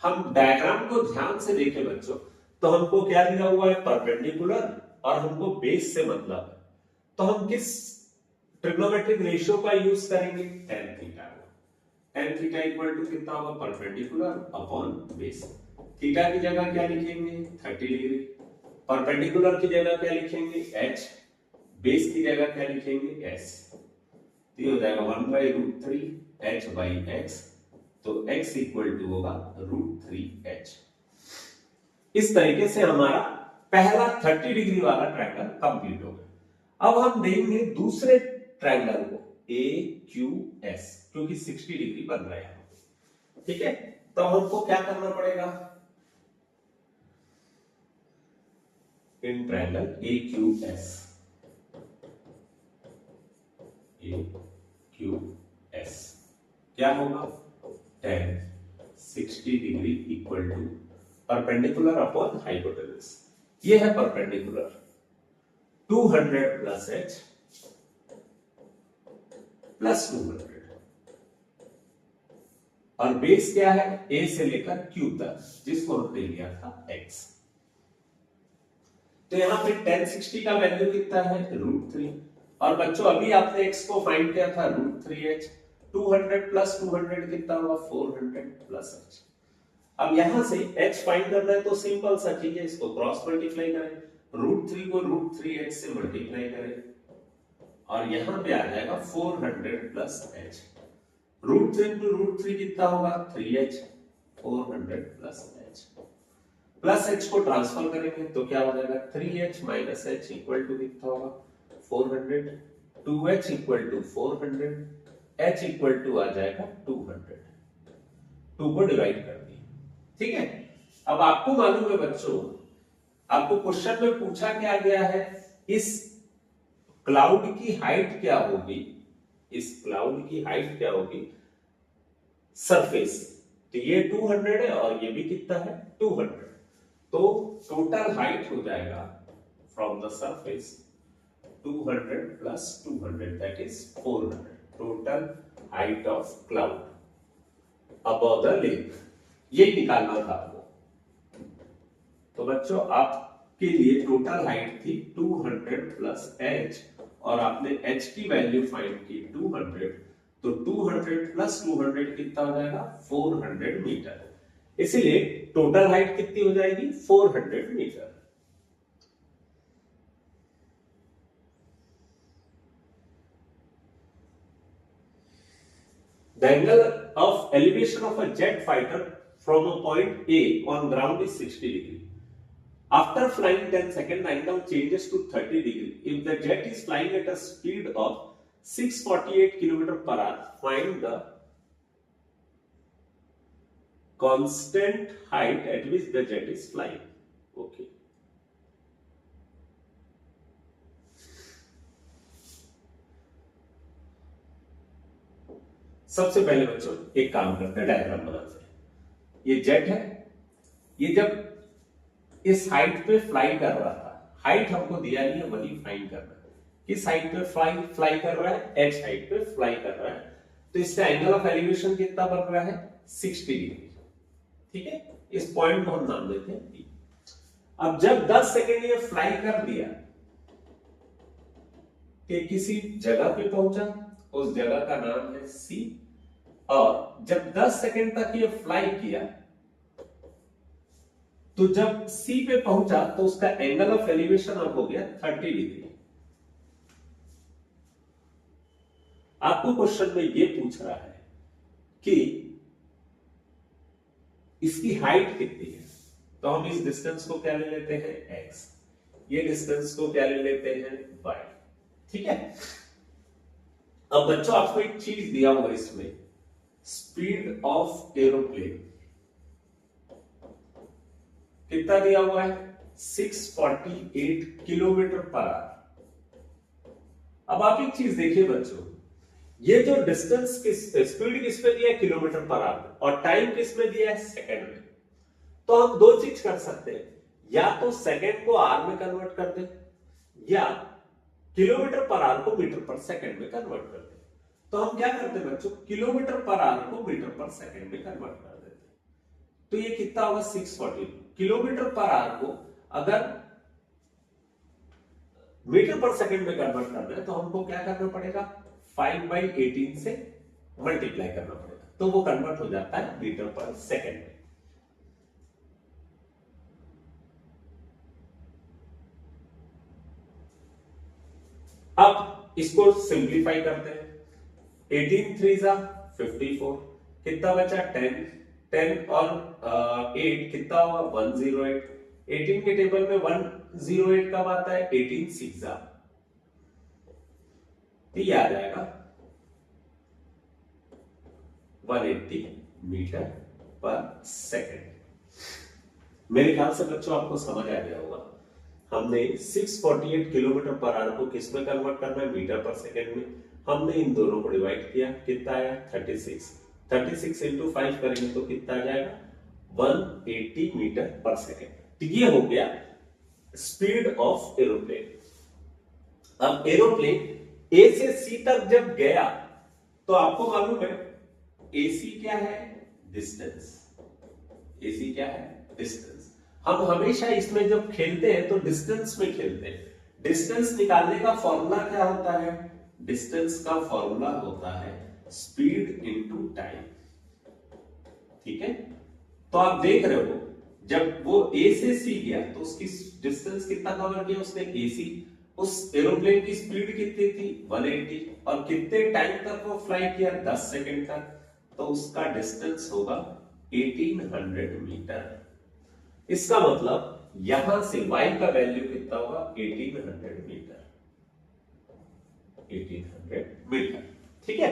हम डायग्राम को ध्यान से देखें बच्चों, तो हमको क्या दिया हुआ है? परपेंडिकुलर, और हमको बेस से मतलब है। तो हम किस ट्रिग्नोमेट्रिक रेशियो का यूज करेंगे? tan theta. tan theta equal to कितना होगा? Perpendicular upon base. थीटा की जगह क्या लिखेंगे? 30 डिग्री। परपेंडिकुलर की जगह क्या लिखेंगे? h। बेस की जगह क्या लिखेंगे? s। तो ये हो जाएगा 1/√3 h/x। तो x इक्वल टू होगा √3h। इस तरीके से हमारा पहला 30 डिग्री वाला ट्रायंगल कंप्लीट हो गया। अब हम देखेंगे दूसरे ट्रायंगल को AQS, क्योंकि 60 डिग्री बन रहा है। ठीक है, तो हमको क्या करना पड़ेगा? In triangle A Q S, A Q S क्या होगा, tan 60 degree equal to perpendicular upon hypotenuse. ये है परपेंडिकुलर 200 प्लस h प्लस 200 और बेस क्या है, a से लेकर q तक, जिसको हमने लिया था x। तो यहां पे tan 60 का वैल्यू कितना है, √3। और बच्चों अभी आपने x को फाइंड किया था √3h, 200 प्लस 200 कितना होगा, 400 प्लस h। अब यहां से h फाइंड करना है तो सिंपल सा चीज है, इसको क्रॉस मल्टीप्लाई करें, √3 को √3h से मल्टीप्लाई करें और यहां पे आ जाएगा 400 प्लस h। √3 इंटू √3 कितना होगा, 3h, 400 plus h। Plus h को ट्रांसफर करेंगे तो क्या हो जाएगा, 3h minus h equal to कितना होगा, 400, 2h equal to 400, h equal to आ जाएगा 200। 2 को डिवाइड कर दिया, ठीक है। अब आपको मालूम है बच्चों, आपको क्वेश्चन में पूछा क्या गया है, इस क्लाउड की हाइट क्या होगी, इस क्लाउड की हाइट क्या होगी सरफेस। तो ये 200 है और ये भी कितना है, 200। तो टोटल हाइट हो जाएगा from the surface 200 plus 200 that is 400, total height of cloud above the lake. ये निकालना था आपको। तो बच्चों आपके लिए टोटल हाइट थी 200 प्लस h और आपने h की वैल्यू फाइंड की 200, तो 200 प्लस 200 कितना हो जाएगा, 400 मीटर। इसीलिए टोटल हाइट कितनी हो जाएगी, 400 metre. The angle of elevation of a jet fighter from a point A on ground is 60 degree. After flying 10 seconds, the angle changes to 30 degree. If the jet is flying at a speed of 648 km per hour, find the constant height at which the jet is flying. Okay. सबसे पहले बच्चों एक काम करते हैं, diagram बनाते हैं। ये जेट है, ये जब इस हाइट पे फ्लाई कर रहा था, हाइट हमको दिया नहीं है, वही फाइंड करना है। किस हाइट पे फ्लाई कर रहा है, h हाइट पे फ्लाई कर रहा है। तो इसका एंगल ऑफ एलिवेशन कितना बन रहा है, 60 डिग्री। ठीक है, इस पॉइंट को हम नाम देते हैं P। अब जब 10 सेकेंड ये फ्लाई कर दिया कि किसी जगह पे पहुंचा, उस जगह का नाम है C। और जब 10 सेकेंड तक ये फ्लाई किया, तो जब C पे पहुंचा तो उसका एंगल ऑफ एलिवेशन अब हो गया 30 डिग्री। आपको क्वेश्चन में ये पूछ रहा है कि इसकी हाइट कितनी है, तो हम इस डिस्टेंस को क्या ले लेते हैं, x, ये डिस्टेंस को क्या ले लेते हैं, y। ठीक है। अब बच्चों आपको एक चीज दिया हुआ इसमें, स्पीड ऑफ एरोप्लेन कितना दिया हुआ है, 648 किलोमीटर पर आवर। अब आप एक चीज देखिए बच्चों, ये जो डिस्टेंस किस स्पीड किस पे दिया है, किलोमीटर पर आवर, और टाइम किस में दिया है, सेकंड में। तो हम दो चीज कर सकते हैं, या तो सेकंड को आर में कन्वर्ट कर दे, या किलोमीटर पर आवर को मीटर पर सेकंड में कन्वर्ट कर दे। तो हम क्या करते हैं बच्चों, किलोमीटर पर आवर को मीटर पर सेकंड में कन्वर्ट कर देते हैं। तो ये कितना होगा, 640 किलोमीटर पर आवर को अगर मीटर पर सेकंड में कन्वर्ट करना है तो हमको क्या करना पड़ेगा, 5/18 से मल्टीप्लाई करना पड़ेगा, तो वो कन्वर्ट हो जाता है मीटर पर सेकंड में। अब इसको सिंप्लीफाई करते हैं, 18 3 जा 54, कितना बचा 10, 10 और 8 कितना हुआ 108। 18 के टेबल में 108 कब आता है, 18 6 जा, ये आ जाएगा 180 मीटर पर सेकंड। मेरे ख्याल से बच्चों आपको समझ आ गया होगा। हमने 648 किलोमीटर पर आवर को किस में कन्वर्ट करना है, मीटर पर सेकेंड में। हमने इन दोनों को डिवाइड किया, कितना आया 36। 36 इंटू 5 करेंगे तो कितना आ जाएगा 180 मीटर पर सेकेंड। तो ये हो गया स्पीड ऑफ एरोप्लेन। अब एरोप्लेन ए से सी तक जब गया तो आपको मालूम है एसी क्या है, डिस्टेंस। एसी क्या है, डिस्टेंस। हम हमेशा इसमें जब खेलते हैं तो डिस्टेंस में खेलते हैं। डिस्टेंस निकालने का फॉर्मूला क्या होता है, डिस्टेंस का फॉर्मूला होता है स्पीड इनटू टाइम। ठीक है, तो आप देख रहे हो जब वो ए से सी गया तो उसकी डिस्टेंस कितना कवर किया उसने, एसी। उस एरोप्लेन की स्पीड कितनी थी 180, और कितने टाइम तक वो फ्लाई किया 10 सेकंड तक, तो उसका डिस्टेंस होगा 1800 मीटर। इसका मतलब यहां से y का वैल्यू कितना होगा 1800 मीटर। 1800 मीटर। ठीक है,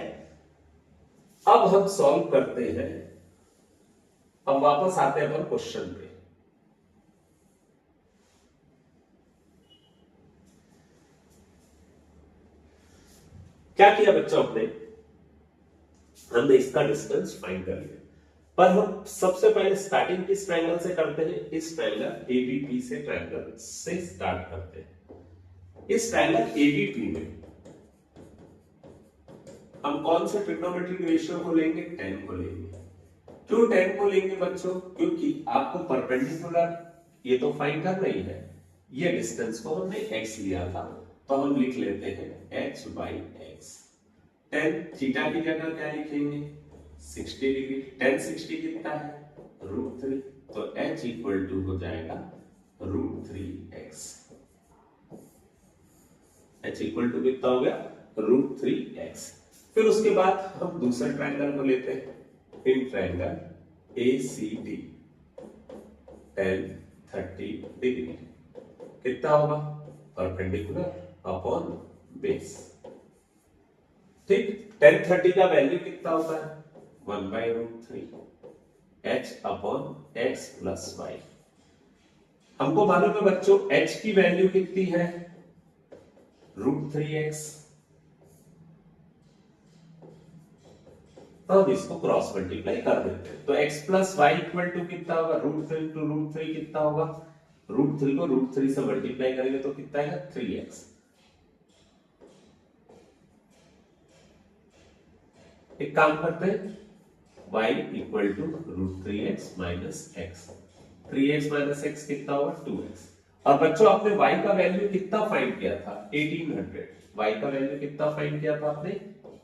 अब हम सॉल्व करते हैं। अब वापस आते हैं अपन क्वेश्चन पे। क्या किया बच्चों, हमने इसका डिस्टेंस फाइंड कर लिया, पर हम सबसे पहले स्टार्टिंग किस ट्रायंगल से करते हैं, इस ट्रायंगल एबीपी से ट्रायंगल से स्टार्ट करते हैं। इस ट्रायंगल एबीपी में हम कौन से ट्रिग्नोमेट्रिक रेशियो को लेंगे, 10 को लेंगे। क्यों 10 को लेंगे बच्चों, क्योंकि आपको परपेंडिकुलर ये तो फाइंड करना ही है। ये डिस्टेंस को हमने x लिया था, तो हम लिख लेते हैं h बाई एक्स। 10 थीटा की जगह क्या लिखेंगे 60 डिग्री। 10 60 कितना है √3, तो h इक्वल टू हो जाएगा √3x। h इक्वल टू कितना हो गया √3x। फिर उसके बाद हम दूसरे ट्रायंगल को लेते हैं, इन ट्रायंगल ACD 10 30 डिग्री कितना होगा, परपेंडिकुलर अपॉन बेस। ठीक, 10 30 का वैल्यू कितना होता है 1/√3 h upon x plus y। हमको मालूम है बच्चों h की वैल्यू कितनी है √3x। तो हम इसको क्रॉस मल्टीप्लाई कर देते हैं, तो x plus y equal to कितना होगा √3 टू √3 कितना होगा, √3 को √3 से मल्टीप्लाई करेंगे तो कितना आएगा 3x। एक काम करते हैं y equal to √3x minus x। 3x minus x कितना होगा 2x। और बच्चों आपने y का वैल्यू कितना फाइंड किया था 1800। y का वैल्यू कितना फाइंड किया था आपने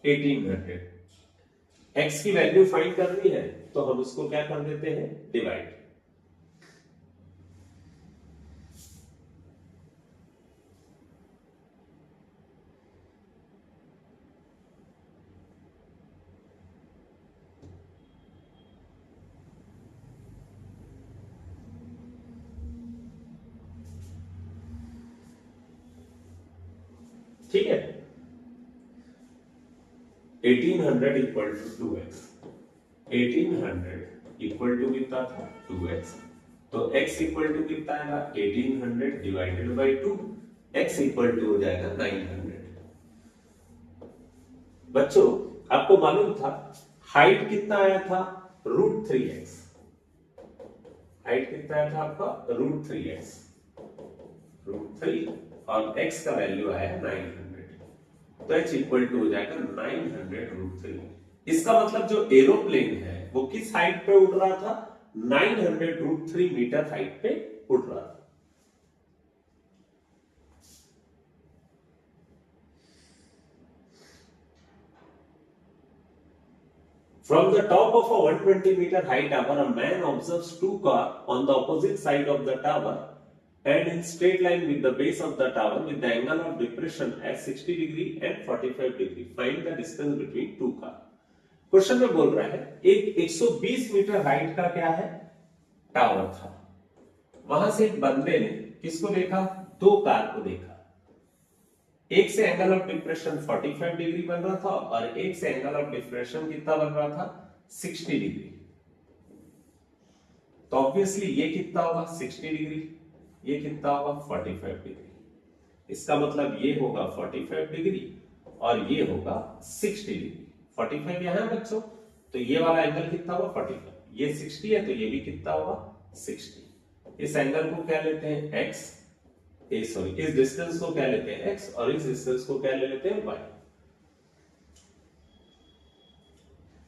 1800। x की वैल्यू फाइंड करनी है तो हम उसको क्या कर देते हैं डिवाइड। ठीक है, 1800 equal to 2x। 1800 equal to कितना था 2x, तो x इक्वल टू कितना आएगा 1800 divided by 2, x equal to हो जाएगा 900। बच्चों आपको मालूम था हाइट कितना आया था √3x। हाइट कितना आया था आपका √3x, √3 और x का वैल्यू आया 900, तो h इक्वल टू हो जाएगा 900 √3। इसका मतलब जो एरोप्लेन है वो किस हाइट पे उड़ रहा था 900 √3 मीटर हाइट पे उड़ रहा था। From the top of a 120 meter high tower, a man observes two cars on the opposite side of the tower and in straight line with the base of the tower with the angle of depression at 60 degree and 45 degree. Find the distance between two cars. Question में बोल रहा है एक 120 metre height का क्या है tower था, वहां से एक बंदे ने किसको देखा, दो कार को देखा। एक से एंगल ऑफ डिप्रेशन 45 डिग्री बन रहा था और एक से एंगल ऑफ डिप्रेशन कितना बन रहा था 60 डिग्री। तो ऑब्वियसली ये कितना होगा 60 डिग्री, ये कितना होगा 45 डिग्री। इसका मतलब ये होगा 45 डिग्री और ये होगा 60 डिग्री। 45 यहाँ है बच्चों, तो ये वाला एंगल कितना होगा 45, ये 60 है तो ये भी कितना होगा 60। इस एंगल को क्या लेते हैं x, इस डिस्टेंस को क्या लेते हैं x और इस डिस्टेंस को क्या ले लेते हैं y।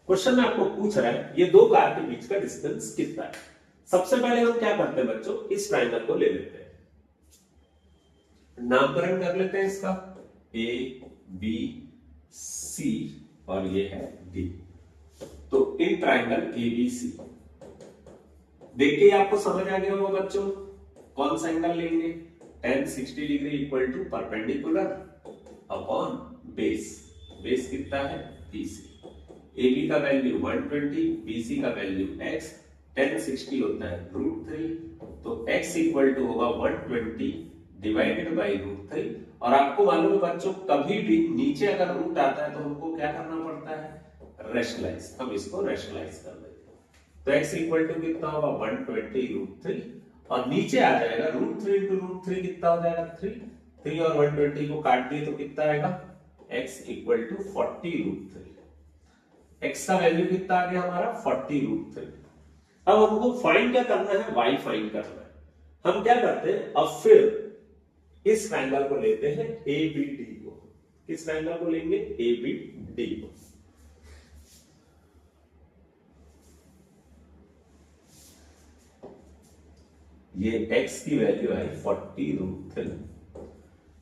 क्वेश्चन में आपको पूछ रहा है ये दो कार के बीच का डिस्टेंस कितना है। सबसे पहले हम क्या करते हैं बच्चों, इस ट्रायंगल को ले लेते हैं, नामकरण कर लेते हैं इसका A B C और ये है D। तो इन ट्रायंगल ABC देख के आपको समझ आ गया होगा बच्चों कौन सा एंगल लेंगे, tan 60 degree equal to perpendicular upon base. Base कितना है BC। AB का वैल्यू 120, BC का वैल्यू x, tan 60 होता है √3, तो x इक्वल टू होगा 120 डिवाइडेड बाई √3। और आपको मालूम है बच्चों कभी भी नीचे अगर रूट आता है तो हमको क्या करना पड़ता है, रेशनलाइज। हम इसको रेशनलाइज कर देते हैं, तो x इक्वल टू कितना होगा 120 √3 और नीचे आ जाएगा √3 इंटू √3 कितना हो जाएगा 3 और 120 को काट दिए तो कितना आएगा x इक्वल टू 40 √3। x का वैल्यू कितना आ गया हमारा 40 √3। अब हमको फाइंड क्या करना है, y फाइंड करना है। हम क्या करते हैं, अब फिर इस ट्रायंगल को लेते हैं ABD को। किस ट्रायंगल को लेंगे, ABD को। ये x की वैल्यू आई 40 √3।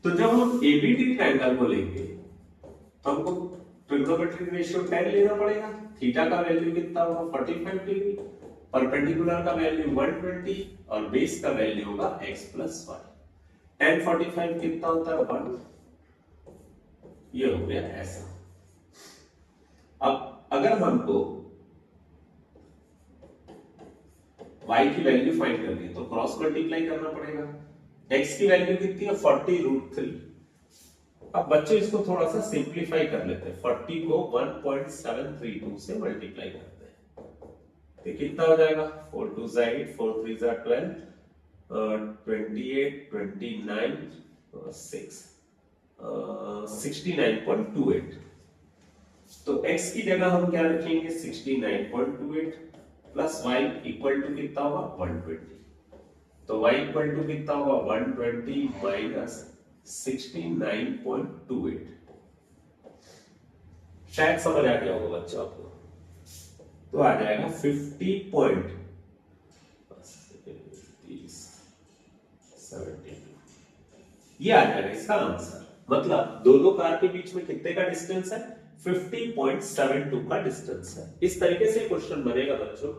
तो जब हम ABD ट्रायंगल को लेंगे तो हमको ट्रिग्नोमेट्रिक रेशियो tan लेना पड़ेगा। थीटा का वैल्यू कितना होगा 45 डिग्री, परपेंडिकुलर का वैल्यू 120 और बेस का वैल्यू होगा x प्लस y। tan 45 कितना होता है 1, ये हो गया ऐसा। अब अगर हमको y की वैल्यू फाइंड करनी है तो क्रॉस मल्टीप्लाई करना पड़ेगा। x की वैल्यू कितनी है 40 √3। अब बच्चे इसको थोड़ा सा सिंप्लीफाई कर लेते हैं, 40 को 1.732 से मल्टीप्लाई करते हैं तो कितना हो जाएगा 4 2 8 4 3 12 28 29 6 69.28। तो x की जगह हम क्या रखेंगे 69.28 प्लस y इक्वल टू कितना होगा 120। तो y इक्वल टू कितना होगा 120 माइनस 69.28। शायद समझ आ गया होगा बच्चों आपको, तो आ जाएगा 50.72। ये आ जाएगा इसका आंसर। मतलब दोनों कार के बीच में कितने का डिस्टेंस है 50.72 का डिस्टेंस है। इस तरीके से क्वेश्चन बनेगा बच्चों।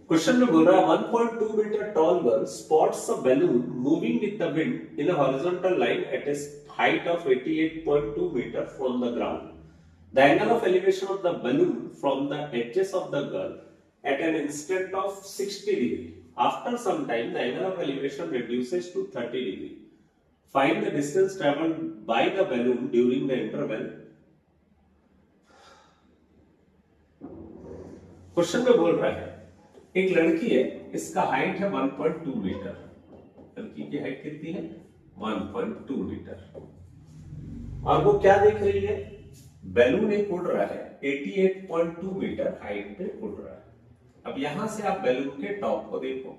क्वेश्चन में बोल रहा है 1.2 metre tall girl spots a balloon moving with the wind in a horizontal line at a height of 88.2 meter from the ground. The angle of elevation of the balloon from the edges of the girl at an instant of 60 degree. After some time, the angle of elevation reduces to 30 degree. Find the distance traveled by the balloon during the interval. Question में बोल रहा है एक लड़की है, इसका height है 1.2 metre. लड़की की हाइट कितनी है 1.2 मीटर और वो क्या देख रही है, बैलून एक उड़ रहा है 88.2 मीटर हाइट पे उड़ रहा है। अब यहां से आप बैलून के टॉप को देखो,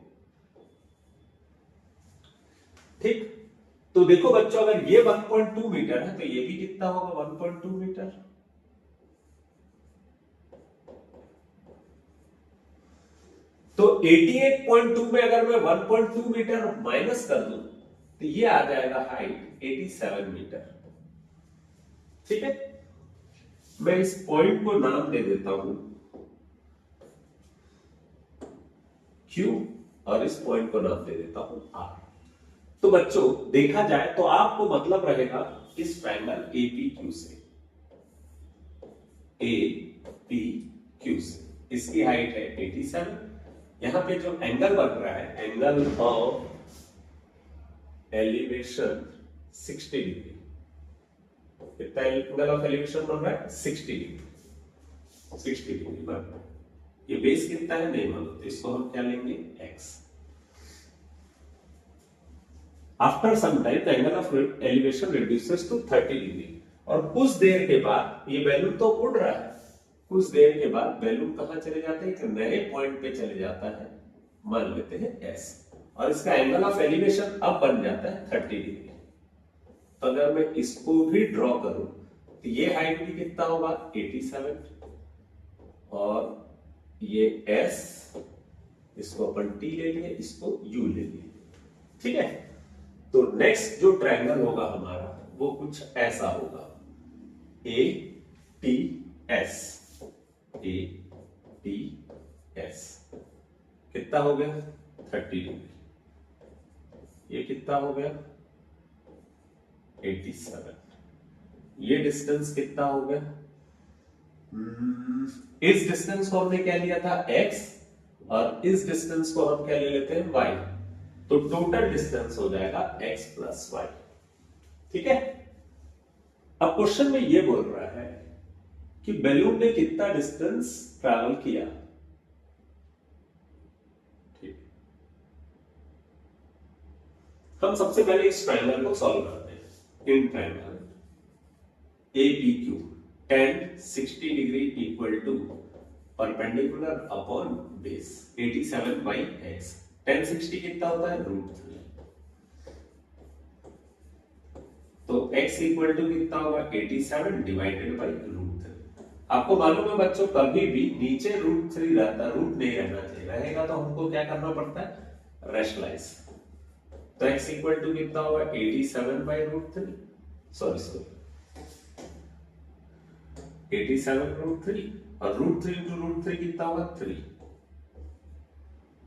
ठीक। तो देखो बच्चों अगर ये 1.2 मीटर है तो ये भी कितना होगा 1.2 मीटर। तो 88.2 में अगर मैं 1.2 मीटर माइनस कर दूं तो ये आ जाएगा हाइट 87 मीटर, ठीक है। मैं इस पॉइंट को नाम दे देता हूं Q और इस पॉइंट को नाम दे देता हूं R। तो बच्चों देखा जाए तो आपको मतलब रहेगा इस ट्रायंगल APQ से, APQ से इसकी हाइट है 87। यहां पे जो एंगल बन रहा है एंगल ऑफ एलिवेशन 60 डिग्री, कितना एंगल ऑफ एलिवेशन बन रहा है 60 डिग्री, 60 डिग्री बन रहा है। ये बेस कितना है नहीं मालूम, तो इसको हम क्या लेंगे x। After some time the angle of elevation reduces to 30 degree, और कुछ देर के बाद ये बैलून तो उड़ रहा है, कुछ देर के बाद बैलून कहां चले जाते हैं, एक नए पॉइंट पे चले जाता है, मान लेते हैं s, और इसका एंगल ऑफ एलिवेशन अब बन जाता है 30 डिग्री। तो अगर मैं इसको भी ड्रॉ करूं तो ये हाइट भी कितना होगा 87, और ये s, इसको अपन t ले लिए, इसको u ले लिए, ठीक है। तो नेक्स्ट जो ट्रायंगल होगा हमारा वो कुछ ऐसा होगा, A T S, A T S कितना हो गया 30 डिग्री, ये कितना हो गया 87, ये डिस्टेंस कितना हो गया, इस डिस्टेंस को हमने क्या लिया था x, और इस डिस्टेंस को हम क्या ले लेते हैं y, तो टोटल डिस्टेंस हो जाएगा x प्लस वाई, ठीक है। अब क्वेश्चन में ये बोल रहा है कि बैलून ने कितना डिस्टेंस ट्रैवल किया, ठीक। हम सबसे पहले इस ट्रायंगल को सॉल्व करते हैं। In triangle APQ tan 60 degree equal to perpendicular upon base 87 by x, tan 60 कितना होता है √3, तो x इक्वल टू कितना होगा 87 डिवाइडेड बाई √3। आपको मालूम है बच्चों, कभी भी नीचे √3 रहता, रूट नहीं रहना चाहिए, रहेगा तो हमको क्या करना पड़ता है रेशनलाइज। तो x इक्वल टू कितना होगा 87 बाई √3, सॉरी 87 √3, और √3 इंटू √3 कितना होगा 3,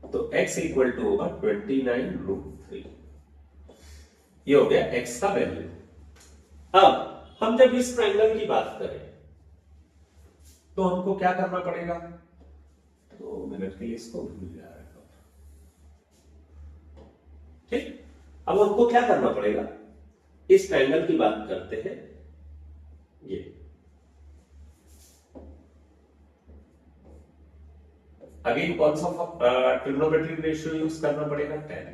तो x इक्वल टू होगा 29 √3। ये हो गया x का वैल्यू। अब हम जब इस ट्रायंगल की बात करें तो हमको क्या करना पड़ेगा, तो मिनट के लिए इसको भूल जा रहा है, ठीक। अब हमको क्या करना पड़ेगा, इस ट्रायंगल की बात करते हैं, ये अगेन कौन सा ट्रिग्नोमेट्रिक रेशियो यूज करना पड़ेगा, tan।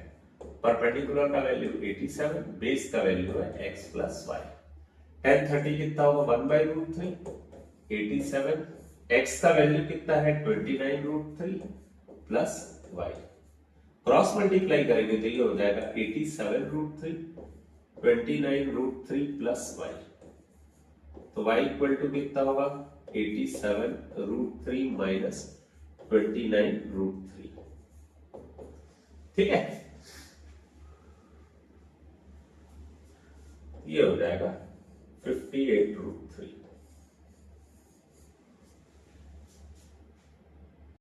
परपेंडिकुलर का वैल्यू 87, बेस का वैल्यू है x प्लस वाई, tan 30 कितना होगा 1 बाई √3, 87, x का वैल्यू कितना है 29 √3 प्लस y, क्रॉस मल्टीप्लाई करेंगे तो ये हो जाएगा 87 √3, 29 √3 प्लस y, तो y इक्वल टू कितना होगा 87 √3 माइनस 29 √3, ठीक है। ये हो जाएगा 58 √3।